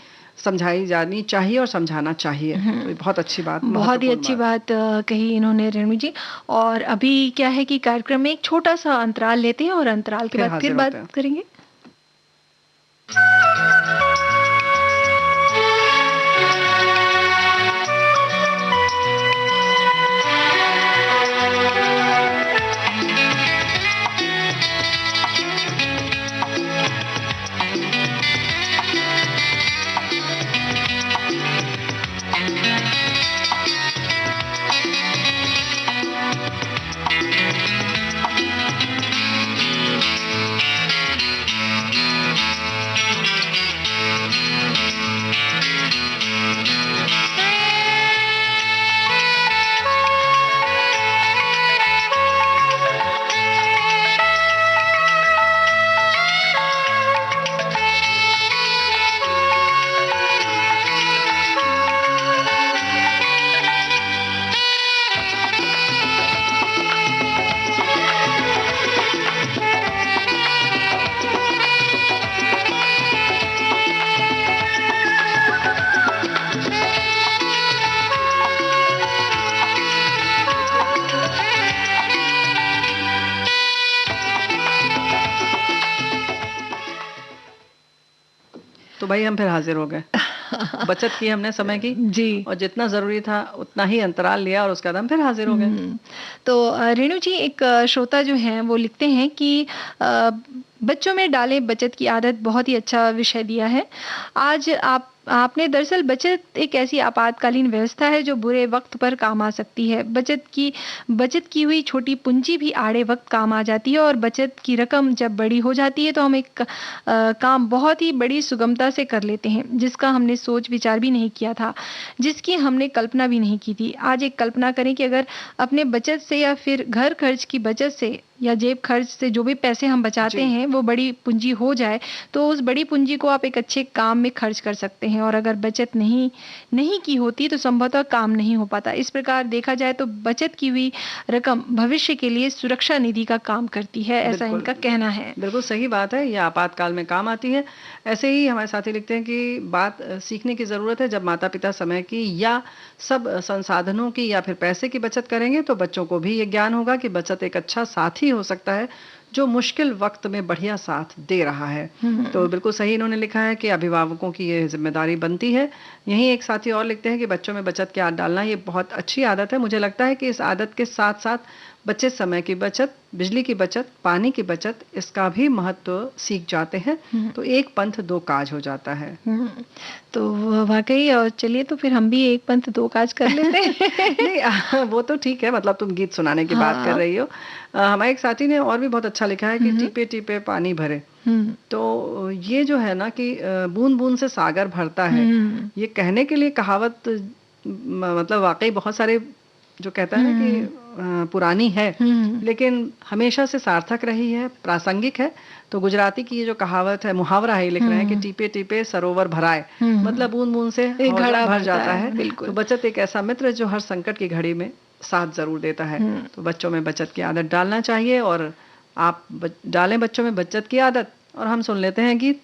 समझाई जानी चाहिए और समझाना चाहिए। तो बहुत अच्छी बात, बहुत ही अच्छी बात कही इन्होंने रेणु जी। और अभी क्या है कि कार्यक्रम में एक छोटा सा अंतराल लेते हैं और अंतराल के बाद फिर बात करेंगे। तो भाई हम फिर हाजिर हो गए। बचत की हमने समय की जी। और जितना जरूरी था उतना ही अंतराल लिया और उसके बाद हम फिर हाजिर हो गए। तो रेणु जी, एक श्रोता जो हैं वो लिखते हैं कि बच्चों में डालें बचत की आदत, बहुत ही अच्छा विषय दिया है। आज आपने दरअसल बचत एक ऐसी आपातकालीन व्यवस्था है जो बुरे वक्त पर काम आ सकती है। बचत की हुई छोटी पूंजी भी आड़े वक्त काम आ जाती है, और बचत की रकम जब बड़ी हो जाती है तो हम एक काम बहुत ही बड़ी सुगमता से कर लेते हैं, जिसका हमने सोच विचार भी नहीं किया था, जिसकी हमने कल्पना भी नहीं की थी। आज एक कल्पना करें कि अगर अपने बचत से या फिर घर खर्च की बचत से या जेब खर्च से जो भी पैसे हम बचाते हैं वो बड़ी पूंजी हो जाए, तो उस बड़ी पूंजी को आप एक अच्छे काम में खर्च कर सकते हैं। और अगर बचत नहीं की होती तो संभवतः काम नहीं हो पाता। इस प्रकार देखा जाए तो बचत की हुई रकम भविष्य के लिए सुरक्षा निधि का काम करती है, ऐसा इनका कहना है। बिल्कुल सही बात है, ये आपातकाल में काम आती है। ऐसे ही हमारे साथी लिखते हैं कि बात सीखने की जरूरत है। जब माता पिता समय की या सब संसाधनों की या फिर पैसे की बचत करेंगे तो बच्चों को भी ये ज्ञान होगा कि बचत एक अच्छा साथी हो सकता है जो मुश्किल वक्त में बढ़िया साथ दे रहा है। तो बिल्कुल सही इन्होंने लिखा है कि अभिभावकों की ये जिम्मेदारी बनती है। यहीं एक साथी और लिखते हैं कि बच्चों में बचत की आदत डालना ये बहुत अच्छी आदत है। मुझे लगता है कि इस आदत के साथ साथ बच्चे समय की बचत, बिजली की बचत, पानी की बचत, इसका भी महत्व सीख जाते हैं। तो एक पंथ दो काज हो जाता है। तो वाकई, और चलिए तो फिर हम भी एक पंथ दो काज कर लेते हैं। नहीं, वो तो ठीक है, मतलब तुम गीत सुनाने की बात कर रही हो। हमारे एक साथी ने और भी बहुत अच्छा लिखा है कि टीपे टीपे पानी भरे। तो ये जो है ना कि बूंद बूंद से सागर भरता है, ये कहने के लिए कहावत मतलब वाकई बहुत सारे जो कहता है कि पुरानी है, लेकिन हमेशा से सार्थक रही है, प्रासंगिक है। तो गुजराती की ये जो कहावत है, मुहावरा है, लिख रहे हैं कि टीपे टीपे सरोवर भराए, मतलब बूंद बूंद से घड़ा भर जाता है। तो बचत एक ऐसा मित्र जो हर संकट की घड़ी में साथ जरूर देता है। तो बच्चों में बचत की आदत डालना चाहिए, और आप डालें बच्चों में बचत की आदत। और हम सुन लेते हैं गीत।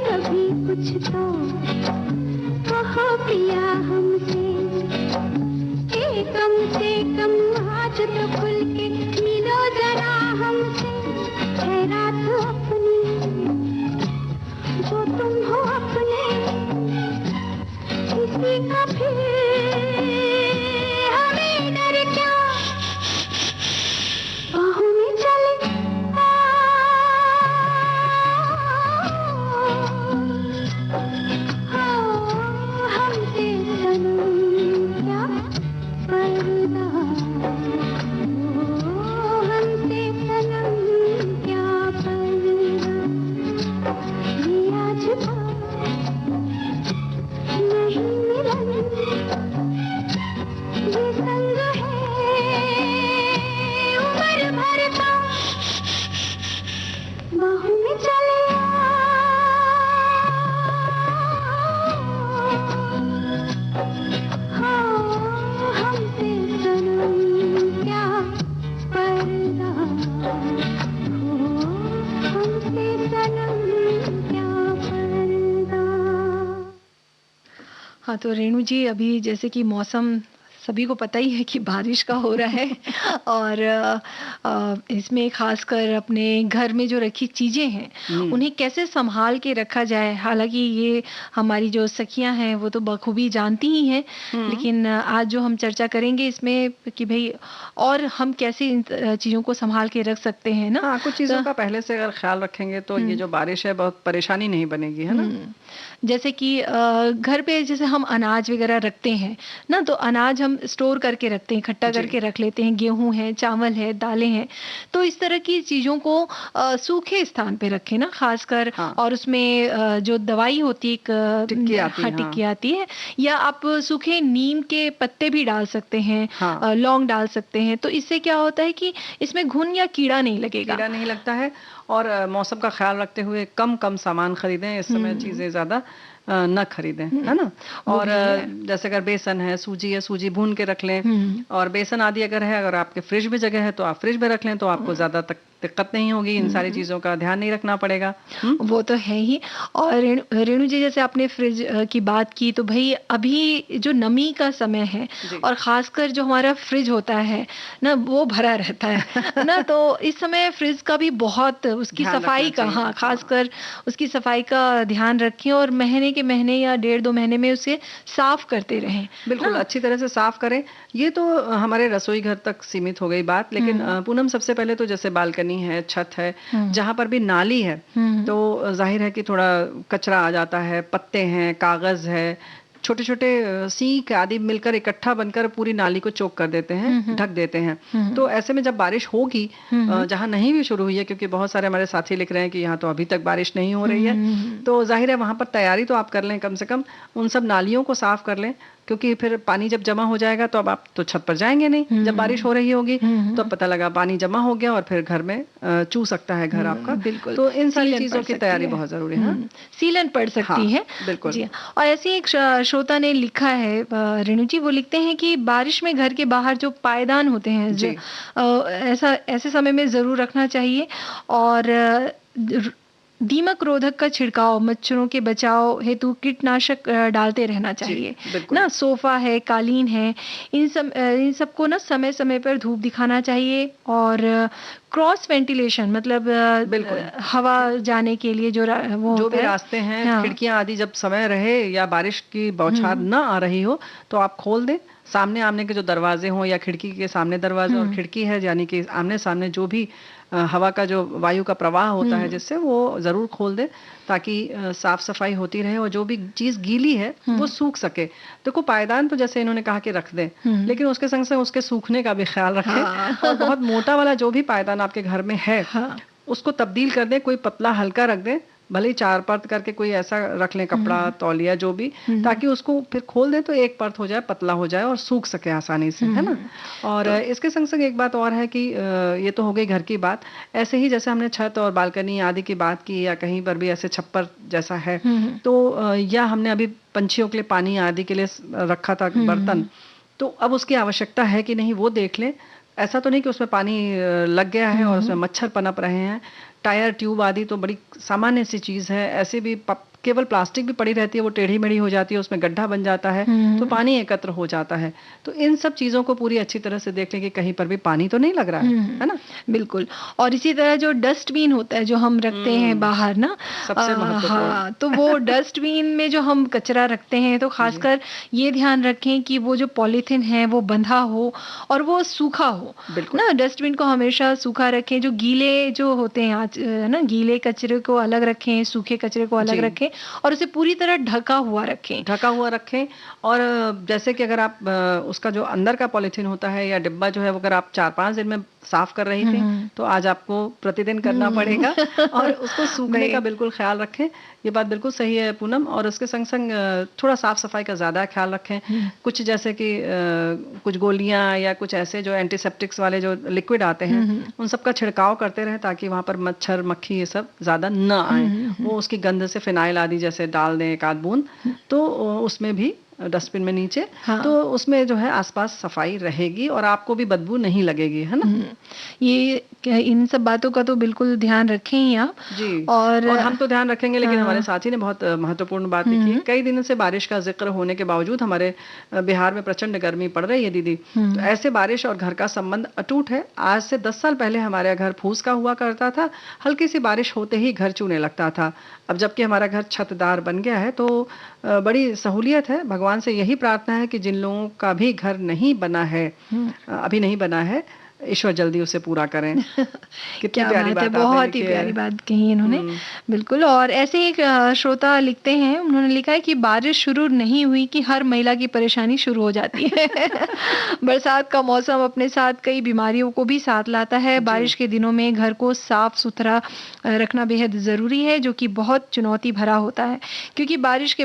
कभी कुछ तो कहो पिया हमसे कि कम से कम आज तो खुल के मिलो जरा हमसे, है रात अपनी जो तुम हो अपने किसी का फिर हमें डर क्या, बाहों में चले हमसे सनम क्या पर्दा, हमसे सनम क्या पर्दा, ये आज नहीं मिलन, ये संग है उम्र भर का, बाहों में चले हमसे सनम क्या पर्दा, हमसे सनम क्या पर्दा। हाँ, तो रेणु जी, अभी जैसे कि मौसम सभी को पता ही है कि बारिश का हो रहा है और इसमें खासकर अपने घर में जो रखी चीज़ें हैं उन्हें कैसे संभाल के रखा जाए। हालांकि ये हमारी जो सखियां हैं वो तो बखूबी जानती ही हैं, लेकिन आज जो हम चर्चा करेंगे इसमें कि भाई और हम कैसे इन चीज़ों को संभाल के रख सकते हैं ना। हाँ, कुछ चीज़ों का पहले से अगर ख्याल रखेंगे तो ये जो बारिश है बहुत परेशानी नहीं बनेगी, है ना। जैसे कि घर पे जैसे हम अनाज वगैरह रखते हैं ना, तो अनाज हम स्टोर करके रखते हैं, इकट्ठा करके रख लेते हैं, गेहूं है, चावल है, दालें हैं, तो इस तरह की चीज़ों को सूखे स्थान पे रखें ना खासकर। हाँ। और उसमें जो दवाई होती है एक टिक्की आती है, टिक्की आती है, या आप सूखे नीम के पत्ते भी डाल सकते हैं, हाँ। लौंग डाल सकते हैं, तो इससे क्या होता है कि इसमें घुन या कीड़ा नहीं लगेगा, कीड़ा नहीं लगता है। और मौसम का ख्याल रखते हुए कम कम सामान खरीदें, इस समय चीज़ें ज़्यादा न खरीदें, है ना। और जैसे अगर बेसन है, सूजी है, सूजी भून के रख लें। और बेसन आदि अगर है, अगर आपके फ्रिज में जगह है तो आप फ्रिज में रख लें, तो आपको ज़्यादा दिक्कत नहीं होगी, इन सारी चीज़ों का ध्यान नहीं रखना पड़ेगा। वो तो है ही। और रेणु जी, जैसे आपने फ्रिज की बात की, तो भाई अभी जो नमी का समय है और खासकर जो हमारा फ्रिज होता है ना, वो भरा रहता है ना, तो इस समय फ्रिज का भी बहुत उसकी सफाई का, हाँ, खासकर उसकी सफाई का ध्यान रखें और महीने के महीने या 1.5-2 महीने में उसे साफ करते रहें। बिल्कुल अच्छी तरह से साफ करें। ये तो हमारे रसोई घर तक सीमित हो गई बात, लेकिन पूनम सबसे पहले तो जैसे बालकनी है, छत है, जहां पर भी नाली है तो जाहिर है कि थोड़ा कचरा आ जाता है, पत्ते हैं, कागज है, छोटे छोटे सीख आदि मिलकर इकट्ठा बनकर पूरी नाली को चोक कर देते हैं, ढक देते हैं। तो ऐसे में जब बारिश होगी, जहां नहीं भी शुरू हुई है, क्योंकि बहुत सारे हमारे साथी लिख रहे हैं कि यहाँ तो अभी तक बारिश नहीं हो रही है, तो जाहिर है वहां पर तैयारी तो आप कर लें, कम से कम उन सब नालियों को साफ कर लें, क्योंकि फिर पानी जब जमा हो जाएगा तो अब आप तो छत पर जाएंगे नहीं, जब बारिश हो रही होगी तो अब पता लगा पानी जमा हो गया और फिर घर में चू सकता है घर आपका। बिल्कुल। तो इन सारी सीलन चीजों पड़ की सकती तैयारी है। बहुत जरूरी है। सीलन पड़ सकती है। बिल्कुल। जी। और ऐसे एक श्रोता ने लिखा है, रेणु जी, वो लिखते हैं कि बारिश में घर के बाहर जो पायदान होते हैं, ऐसा ऐसे समय में जरूर रखना चाहिए। और दीमक रोधक का छिड़काव, मच्छरों के बचाव हेतु कीटनाशक डालते रहना चाहिए ना। सोफा है, कालीन है, इन सब को ना समय समय पर धूप दिखाना चाहिए। और क्रॉस वेंटिलेशन मतलब हवा जाने के लिए जो भी रास्ते हैं, खिड़कियां आदि जब समय रहे या बारिश की बौछार ना आ रही हो तो आप खोल दें। सामने आमने के जो दरवाजे हों या खिड़की के सामने दरवाजे और खिड़की है, यानी कि आमने सामने जो भी हवा का जो वायु का प्रवाह होता है, जिससे वो जरूर खोल दे, ताकि साफ सफाई होती रहे और जो भी चीज गीली है वो सूख सके। देखो, पायदान तो जैसे इन्होंने कहा कि रख दें, लेकिन उसके संग संग उसके सूखने का भी ख्याल रखें। और बहुत मोटा वाला जो भी पायदान आपके घर में है, उसको तब्दील कर दें, कोई पतला हल्का रख दें, भले ही 4 परत करके कोई ऐसा रख लें, कपड़ा, तौलिया, जो भी, ताकि उसको फिर खोल दें तो एक परत हो जाए, पतला हो जाए और सूख सके आसानी से, है ना। और इसके संग संग एक बात और है कि ये तो हो गई घर की बात। ऐसे ही जैसे हमने छत और बालकनी आदि की बात की, या कहीं पर भी ऐसे छप्पर जैसा है, तो या हमने अभी पंछियों के लिए पानी आदि के लिए रखा था बर्तन, तो अब उसकी आवश्यकता है कि नहीं वो देख लें। ऐसा तो नहीं कि उसमें पानी लग गया है और उसमें मच्छर पनप रहे हैं, टायर ट्यूब आदि तो बड़ी सामान्य सी चीज़ है। ऐसे भी केवल प्लास्टिक भी पड़ी रहती है, वो टेढ़ी मेढ़ी हो जाती है, उसमें गड्ढा बन जाता है तो पानी एकत्र हो जाता है। तो इन सब चीज़ों को पूरी अच्छी तरह से देख लें कि कहीं पर भी पानी तो नहीं लग रहा है ना। बिल्कुल। और इसी तरह जो डस्टबिन होता है जो हम रखते हैं बाहर ना, सबसे महत्वपूर्ण। हाँ, तो वो डस्टबिन में जो हम कचरा रखते हैं तो खासकर ये ध्यान रखें कि वो जो पॉलीथिन है वो बंधा हो और वो सूखा हो ना। डस्टबिन को हमेशा सूखा रखें। जो गीले जो होते हैं आज ना, गीले कचरे को अलग रखें, सूखे कचरे को अलग रखें और उसे पूरी तरह ढका हुआ रखें। और जैसे कि अगर आप उसका जो अंदर का पॉलीथीन होता है या डिब्बा जो है, वो अगर आप 4-5 दिन में साफ कर रही थी तो आज आपको प्रतिदिन करना पड़ेगा और उसको सूखने का बिल्कुल ख्याल रखें। ये बात बिल्कुल सही है पूनम। और उसके संग संग थोड़ा साफ सफाई का ज़्यादा ख्याल रखें। कुछ जैसे कि कुछ गोलियां या कुछ ऐसे जो एंटीसेप्टिक्स वाले जो लिक्विड आते हैं उन सब का छिड़काव करते रहें ताकि वहाँ पर मच्छर मक्खी ये सब ज़्यादा ना आए। वो उसकी गंध से फिनाइल आदि जैसे डाल दें एक आध बूंद, तो उसमें भी डस्टबिन में नीचे, तो उसमें जो है आसपास सफाई रहेगी और आपको भी बदबू नहीं लगेगी, है ना। ये इन सब बातों का तो बिल्कुल ध्यान रखें ही आप जी। और हम तो ध्यान रखेंगे, लेकिन हमारे साथी ने बहुत महत्वपूर्ण बात लिखी। कई दिनों से बारिश का जिक्र होने के बावजूद हमारे बिहार में प्रचंड गर्मी पड़ रही है दीदी। तो ऐसे बारिश और घर का संबंध अटूट है। आज से 10 साल पहले हमारे घर फूस का हुआ करता था, हल्की सी बारिश होते ही घर चूने लगता था। अब जबकि हमारा घर छतदार बन गया है तो बड़ी सहूलियत है। भगवान से यही प्रार्थना है कि जिन लोगों का भी घर नहीं बना है, अभी नहीं बना है, ईश्वर जल्दी उसे पूरा करें। कितनी प्यारी बात है, बहुत ही प्यारी बात कही इन्होंने। बिल्कुल। और ऐसे एक श्रोता लिखते हैं, उन्होंने लिखा है कि बारिश शुरू नहीं हुई कि हर महिला की परेशानी शुरू हो जाती है। बरसात का मौसम अपने साथ कई बीमारियों को भी साथ लाता है। बारिश के दिनों में घर को साफ सुथरा रखना बेहद जरूरी है, जो कि बहुत चुनौती भरा होता है, क्योंकि बारिश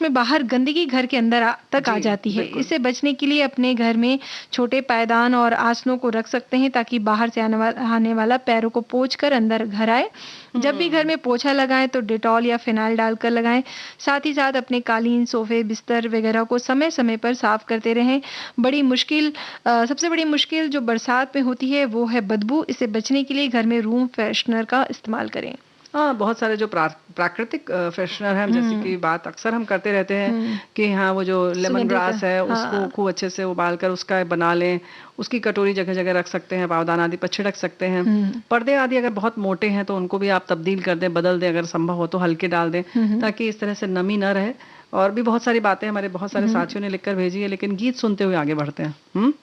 में बाहर गंदगी घर के अंदर तक आ जाती है। इससे बचने के लिए अपने घर में छोटे पायदान और आसनों को रख सकते हैं ताकि बाहर से आने वाला पैरों को पोंछकर अंदर घर आए। जब भी घर में पोछा लगाएं तो डेटॉल या फिनाइल डालकर लगाएं। साथ ही साथ अपने कालीन, सोफे, बिस्तर वगैरह को समय समय पर साफ करते रहें। सबसे बड़ी मुश्किल जो बरसात में होती है वो है बदबू। इससे बचने के लिए घर में रूम फ्रेशनर का इस्तेमाल करें। हाँ, बहुत सारे जो प्राकृतिक फ्रेशनर हैं, जैसे कि बात अक्सर हम करते रहते हैं कि हाँ, वो जो लेमन ग्रास है उसको खूब अच्छे से उबाल कर उसका बना लें। उसकी कटोरी जगह जगह रख सकते हैं, पावदान आदि पर छिड़क सकते हैं। पर्दे आदि अगर बहुत मोटे हैं तो उनको भी आप तब्दील कर दें, बदल दें, अगर संभव हो तो हल्के डाल दें ताकि इस तरह से नमी न रहे। और भी बहुत सारी बातें हमारे बहुत सारे साथियों ने लिखकर भेजी है, लेकिन गीत सुनते हुए आगे बढ़ते हैं।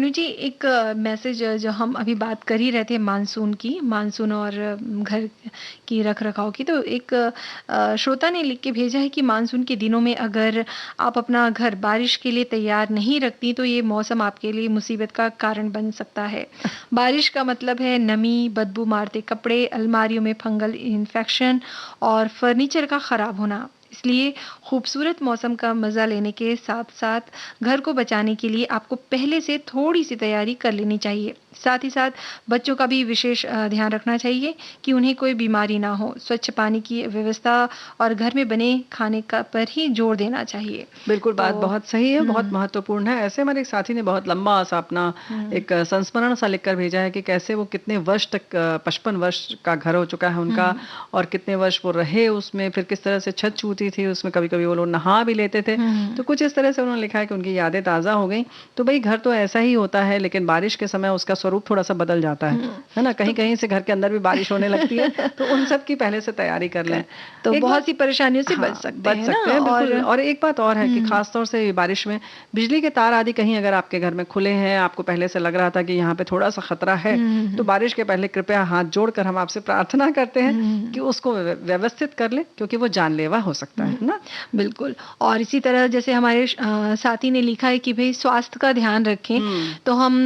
रेणु जी, एक मैसेज जो हम अभी बात कर ही रहे थे मानसून की, मानसून और घर की रख रखाव की, तो एक श्रोता ने लिख के भेजा है कि मानसून के दिनों में अगर आप अपना घर बारिश के लिए तैयार नहीं रखती तो ये मौसम आपके लिए मुसीबत का कारण बन सकता है। बारिश का मतलब है नमी, बदबू मारते कपड़े, अलमारियों में फंगल इन्फेक्शन और फर्नीचर का खराब होना। इसलिए खूबसूरत मौसम का मज़ा लेने के साथ-साथ घर को बचाने के लिए आपको पहले से थोड़ी-सी तैयारी कर लेनी चाहिए। साथ ही साथ बच्चों का भी विशेष ध्यान रखना चाहिए कि उन्हें कोई बीमारी ना हो। स्वच्छ पानी की व्यवस्था और घर में बने खाने का पर ही जोर देना चाहिए। बिल्कुल, बात तो बहुत सही है, बहुत महत्वपूर्ण है। ऐसे हमारे एक साथी ने बहुत लंबा सा अपना एक संस्मरण सा लिखकर भेजा है कि कैसे वो कितने वर्ष तक 55 वर्ष का घर हो चुका है उनका, और कितने वर्ष वो रहे उसमें, फिर किस तरह से छत छूती थी उसमें, कभी-कभी वो लोग नहा भी लेते थे। तो कुछ इस तरह से उन्होंने लिखा है कि उनकी यादें ताज़ा हो गई। तो भई घर तो ऐसा ही होता है, लेकिन बारिश के समय उसका स्वरूप थोड़ा-सा बदल जाता है ना? कहीं-कहीं से घर के अंदर भी बारिश होने लगती है, तो उन सब की पहले से तैयारी कर लें। तो एक बहुत बात सी परेशानियों से हाँ, बच सकते बच हैं सकते ना। हैं बिल्कुल। और एक बात और है कि खास तौर से बारिश में बिजली के तार आदि कहीं अगर आपके घर में खुले हैं, आपको पहले से लग रहा था कि यहाँ पे थोड़ा-सा खतरा है, तो बारिश के पहले कृपया हाथ जोड़कर हम आपसे प्रार्थना करते हैं कि उसको व्यवस्थित कर लें, क्योंकि वो जानलेवा हो सकता है ना? बिल्कुल। और इसी तरह जैसे हमारे साथी ने लिखा है कि भई स्वास्थ्य का ध्यान रखें, तो हम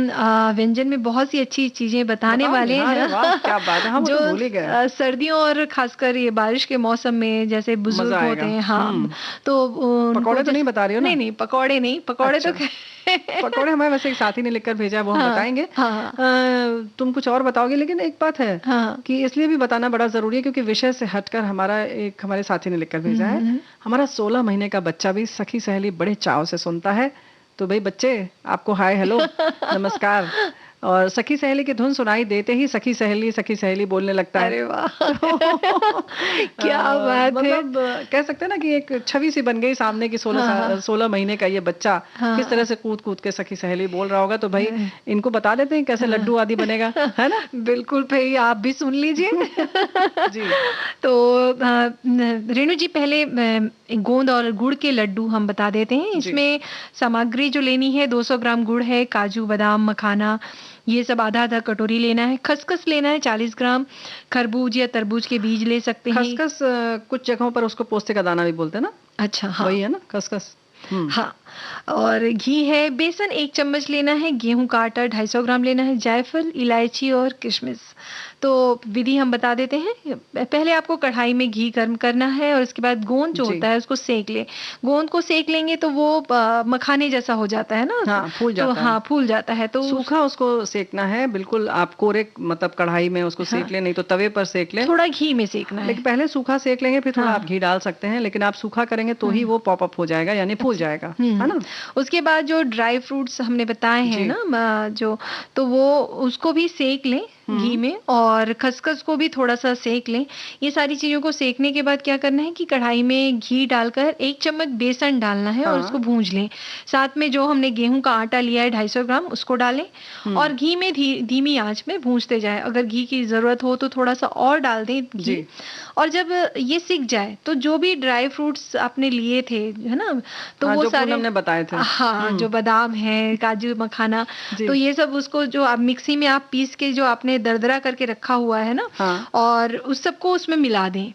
व्यंजन में बहुत सी अच्छी चीज़ें बताने बताओगे? वाले हाँ, हैं। अरे वाह! क्या बात है। हाँ, वो जो तो भूल ही गए। सर्दियों और खासकर ये बारिश के मौसम में जैसे बुजुर्ग मज़ा होते आएगा। हैं, हाँ, तो उनको पकौड़े तो नहीं बता रही हो ना? नहीं, नहीं, पकौड़े नहीं, पकौड़े तो अच्छा। पकौड़े हमें वैसे एक साथी ने लिखकर भेजा है, वो हम हाँ, बताएँगे। हाँ, तुम कुछ और बताओगे, लेकिन एक बात है हाँ। कि इसलिए भी बताना बड़ा ज़रूरी है क्योंकि विषय से हटकर हमारे साथी ने लिखकर भेजा है, हमारा 16 महीने का बच्चा भी सखी-सहेली बड़े चाव से सुनता है। तो भई बच्चे, आपको हाय हेलो, नमस्कार। और सखी-सहेली की धुन सुनाई देते ही सखी सहेली बोलने लगता है। अरे वाह! तो क्या बात है। मतलब कह सकते हैं ना कि एक छवि सी बन गई सामने की, 16 महीने का ये बच्चा किस तरह से कूद-कूद के सखी सहेली बोल रहा होगा। तो भाई इनको बता देते हैं कैसे लड्डू आदि बनेगा, है ना? बिल्कुल भई, आप भी सुन लीजिए। जी। तो रेणु जी, पहले गोंद और गुड़ के लड्डू हम बता देते हैं। जी। इसमें सामग्री जो लेनी है, 200 ग्राम गुड़ है, काजू, बादाम, मखाना, ये सब आधा-आधा कटोरी लेना है। खसखस लेना है 40 ग्राम, खरबूज या तरबूज के बीज ले सकते हैं। खसखस कुछ जगहों पर उसको पोस्ते का दाना भी बोलते हैं ना? अच्छा, हाँ। वही है ना खसखस? हाँ, और घी है, बेसन 1 चम्मच लेना है, गेहूं का आटा 250 ग्राम लेना है, जायफल, इलायची और किशमिश। तो विधि हम बता देते हैं। पहले आपको कढ़ाई में घी गर्म करना है और उसके बाद गोंद जो जी। होता है उसको सेक लें। गोंद को सेक लेंगे तो वो मखाने जैसा हो जाता है ना। हाँ, फूल तो जाता है। हाँ, फूल जाता है। तो सूखा उसको सेकना है, बिल्कुल आप कोरे मतलब कढ़ाई में उसको सेक लें, नहीं तो तवे पर सेक लें। थोड़ा घी में सेकना है। लेकिन पहले सूखा सेक लेंगे, फिर थोड़ा हाँ। आप घी डाल सकते हैं, लेकिन आप सूखा करेंगे तो ही वो पॉप अप हो जाएगा, यानी फूल जाएगा, है ना? उसके बाद जो ड्राई फ्रूट्स हमने बताए हैं जी। ना, जो तो वो उसको भी सेक लें घी में, और खसखस को भी थोड़ा सा सेक लें। ये सारी चीजों को सेकने के बाद क्या करना है कि कढ़ाई में घी डालकर 1 चम्मच बेसन डालना है और हाँ। उसको भूंज लें। साथ में जो हमने गेहूं का आटा लिया है 250 ग्राम, उसको डालें और घी में धीमी आंच में भूंजते जाएं। अगर घी की जरूरत हो तो थोड़ा सा और डाल दें घी। जी। और जब ये सिक जाए तो जो भी ड्राई फ्रूट्स आपने लिए थे, है ना, तो हाँ, वो जो सारे पूनम ने बताए थे। हाँ, जो बादाम है, काजू, मखाना, जी। तो ये सब उसको जो आप मिक्सी में आप पीस के जो आपने दरदरा करके रखा हुआ है ना, हाँ। और उस सबको उसमें मिला दें।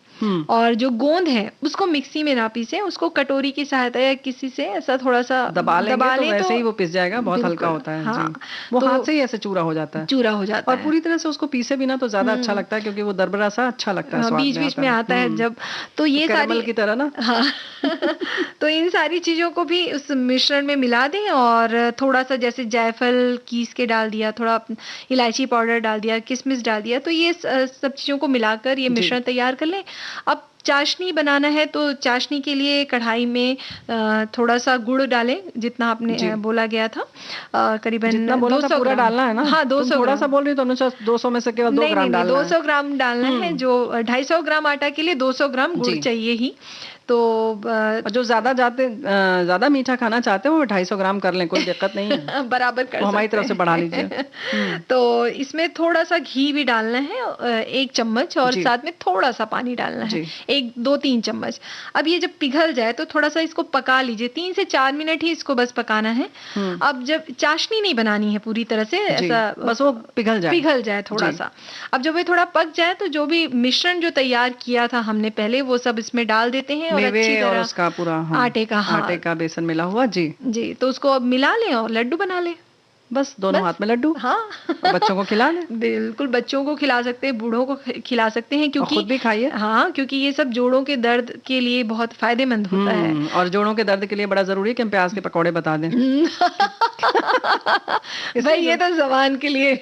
और जो गोंद है उसको मिक्सी में ना पीसें, उसको कटोरी की सहायता या किसी से ऐसा थोड़ा सा दबा लेंगे तो लें वैसे ही वो पिस जाएगा, बहुत हल्का बिल्कुल, होता है। हाँ, जी। वो तो हाथ से ही ऐसे चूरा हो जाता है। चूरा हो जाता और है। पूरी तरह से उसको पीसे बिना तो ज्यादा अच्छा लगता है, क्योंकि वो दरबरा सा अच्छा लगता है, स्वाद बीच-बीच में आता है जब, तो ये कैरेमल सारी की तरह ना। हाँ। तो इन सारी चीजों को भी उस मिश्रण में मिला दें और थोड़ा सा जैसे जायफल कीस के डाल दिया, थोड़ा इलायची पाउडर डाल दिया, किशमिश डाल दिया, तो ये सब चीजों को मिलाकर ये जी। मिश्रण तैयार कर लें। अब चाशनी बनाना है तो चाशनी के लिए कढ़ाई में थोड़ा सा गुड़ डालें, जितना आपने जी। बोला गया था, करीबन जितना बोला था 200 पूरा ग्राम डालना है ना? हाँ, तुम 200 थोड़ा ग्राम। सा बोल रही हो तो 200 में से केवल 2 नहीं, ग्राम नहीं, नहीं, डालना है। 200 ग्राम डालना है। जो 250 ग्राम आटा के लिए 200 ग्राम गुड़ जी। चाहिए ही। तो और जो ज्यादा मीठा खाना चाहते हैं वो 250 ग्राम कर लें, कोई दिक्कत नहीं है। बराबर कर वो हमारी सकते तरफ से हैं। बढ़ा लीजिए। तो इसमें थोड़ा सा घी भी डालना है, 1 चम्मच, और जी। साथ में थोड़ा सा पानी डालना है। जी। 1 2 3 चम्मच। अब ये जब पिघल जाए तो थोड़ा सा इसको पका लीजिए, 3 से 4 मिनट ही इसको बस पकाना है। अब जब चाशनी नहीं बनानी है पूरी तरह से, ऐसा बस वो पिघल जाए थोड़ा सा। अब जब ये थोड़ा पक जाए तो जो भी मिश्रण जो तैयार किया था हमने पहले, वो सब इसमें डाल देते हैं और अच्छी तरह और उसका पूरा आटे का बेसन मिला हुआ जी, तो उसको अब मिला लें और लड्डू बना लें। बस दोनों हाथ में लड्डू। हाँ। बच्चों को खिला लें। बिल्कुल, बच्चों को खिला सकते हैं, बूढ़ों को खिला सकते हैं, क्योंकि खुद भी खाइए। हाँ, क्योंकि ये सब जोड़ों के दर्द के लिए बहुत फायदेमंद होता है। और जोड़ों के दर्द के लिए बड़ा जरूरी है कि हम प्याज के पकौड़े बता दें। भाई ये तो जबान के लिए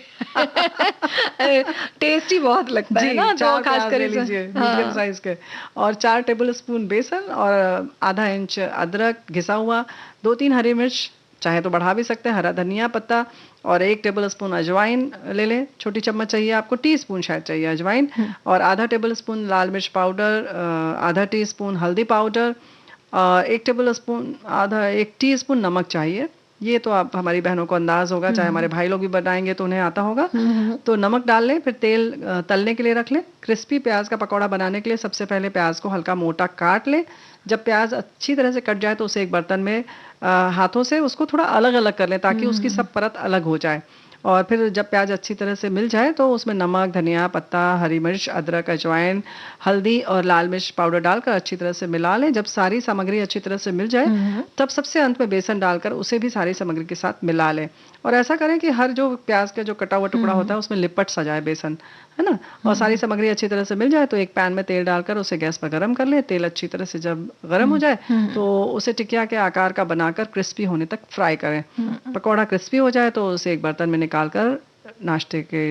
टेस्टी बहुत लगता है ना, तो खास कर लीजिए मीडियम साइज के, और 4 टेबल स्पून बेसन और आधा इंच अदरक घिसा हुआ, 2-3 हरी मिर्च, चाहे तो बढ़ा भी सकते हैं, हरा धनिया पत्ता, और 1 टेबल स्पून अजवाइन ले लें, छोटी चम्मच चाहिए आपको, टीस्पून शायद चाहिए अजवाइन, और आधा टेबल स्पून लाल मिर्च पाउडर, आधा टीस्पून हल्दी पाउडर, 1 टीस्पून नमक चाहिए। ये तो आप हमारी बहनों को अंदाज होगा, चाहे हमारे भाई लोग भी बनाएंगे तो उन्हें आता होगा। तो नमक डाल लें, फिर तेल तलने के लिए रख लें। क्रिस्पी प्याज का पकौड़ा बनाने के लिए सबसे पहले प्याज को हल्का मोटा काट लें। जब प्याज अच्छी तरह से कट जाए तो उसे एक बर्तन में हाथों से उसको थोड़ा अलग अलग कर लें, ताकि उसकी सब परत अलग हो जाए। और फिर जब प्याज अच्छी तरह से मिल जाए तो उसमें नमक, धनिया पत्ता, हरी मिर्च, अदरक, अजवाइन, हल्दी और लाल मिर्च पाउडर डालकर अच्छी तरह से मिला लें। जब सारी सामग्री अच्छी तरह से मिल जाए तब सबसे अंत में बेसन डालकर उसे भी सारी सामग्री के साथ मिला लें। और ऐसा करें कि हर जो प्याज का जो कटा हुआ टुकड़ा होता है उसमें लिपट सा जाए बेसन, है ना। और सारी सामग्री अच्छी तरह से मिल जाए तो एक पैन में तेल डालकर उसे गैस पर गर्म कर लें। तेल अच्छी तरह से जब गर्म हो जाए तो उसे टिकिया के आकार का बनाकर क्रिस्पी होने तक फ्राई करें। पकौड़ा क्रिस्पी हो जाए तो उसे एक बर्तन में निकालकर नाश्ते के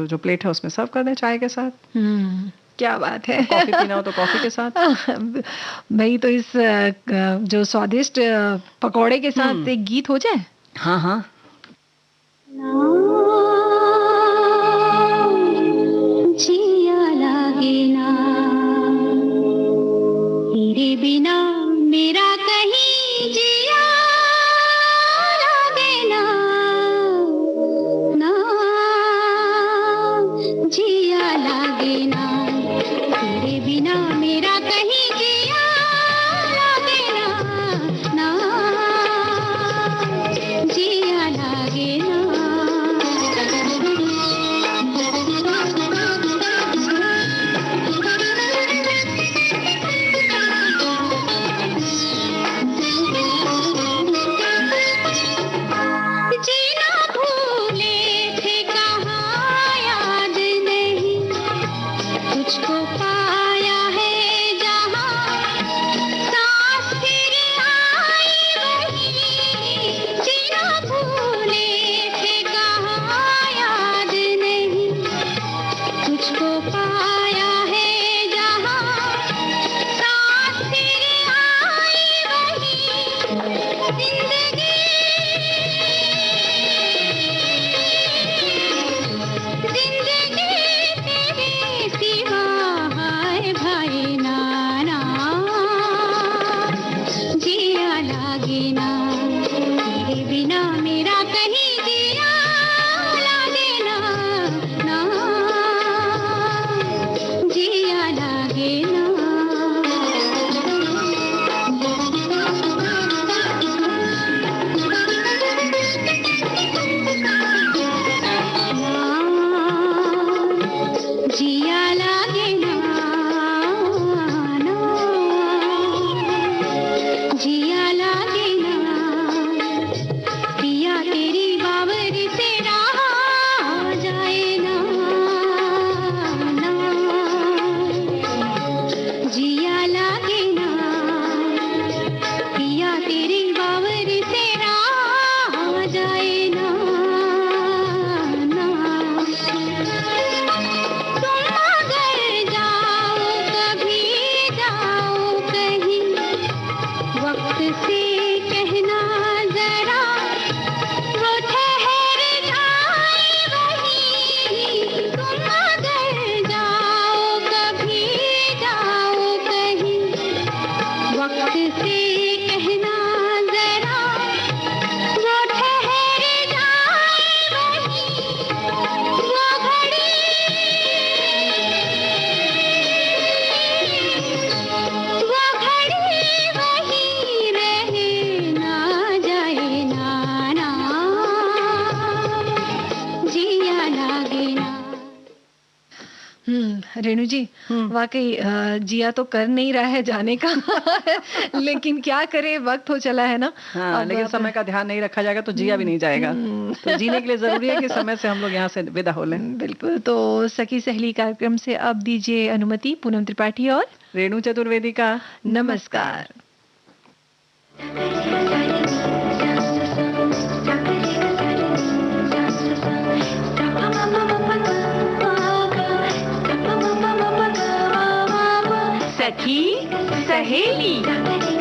जो प्लेट है उसमें सर्व कर दें चाय के साथ। क्या बात है। कॉफी पीना हो तो कॉफी के साथ। भाई तो इस जो स्वादिष्ट पकौड़े के साथ एक गीत हो जाए। हाँ हाँ। जिया लागे ना तेरे बिना, मेरा कहीं जिया लागे ना, ना जिया लागे ना तेरे बिना, मेरा कहीं जिया लागे ना, ना जिया लागे ना। रेणु जी, वाकई जिया तो कर नहीं रहा है जाने का लेकिन क्या करे, वक्त हो चला है ना। हाँ, लेकिन समय का ध्यान नहीं रखा जाएगा तो जिया भी नहीं जाएगा। तो जीने के लिए जरूरी है कि समय से हम लोग यहाँ से विदा हो लें। बिल्कुल। तो सखी सहेली कार्यक्रम से अब दीजिए अनुमति पूनम त्रिपाठी और रेणु चतुर्वेदी का नमस्कार। सखी सहेली।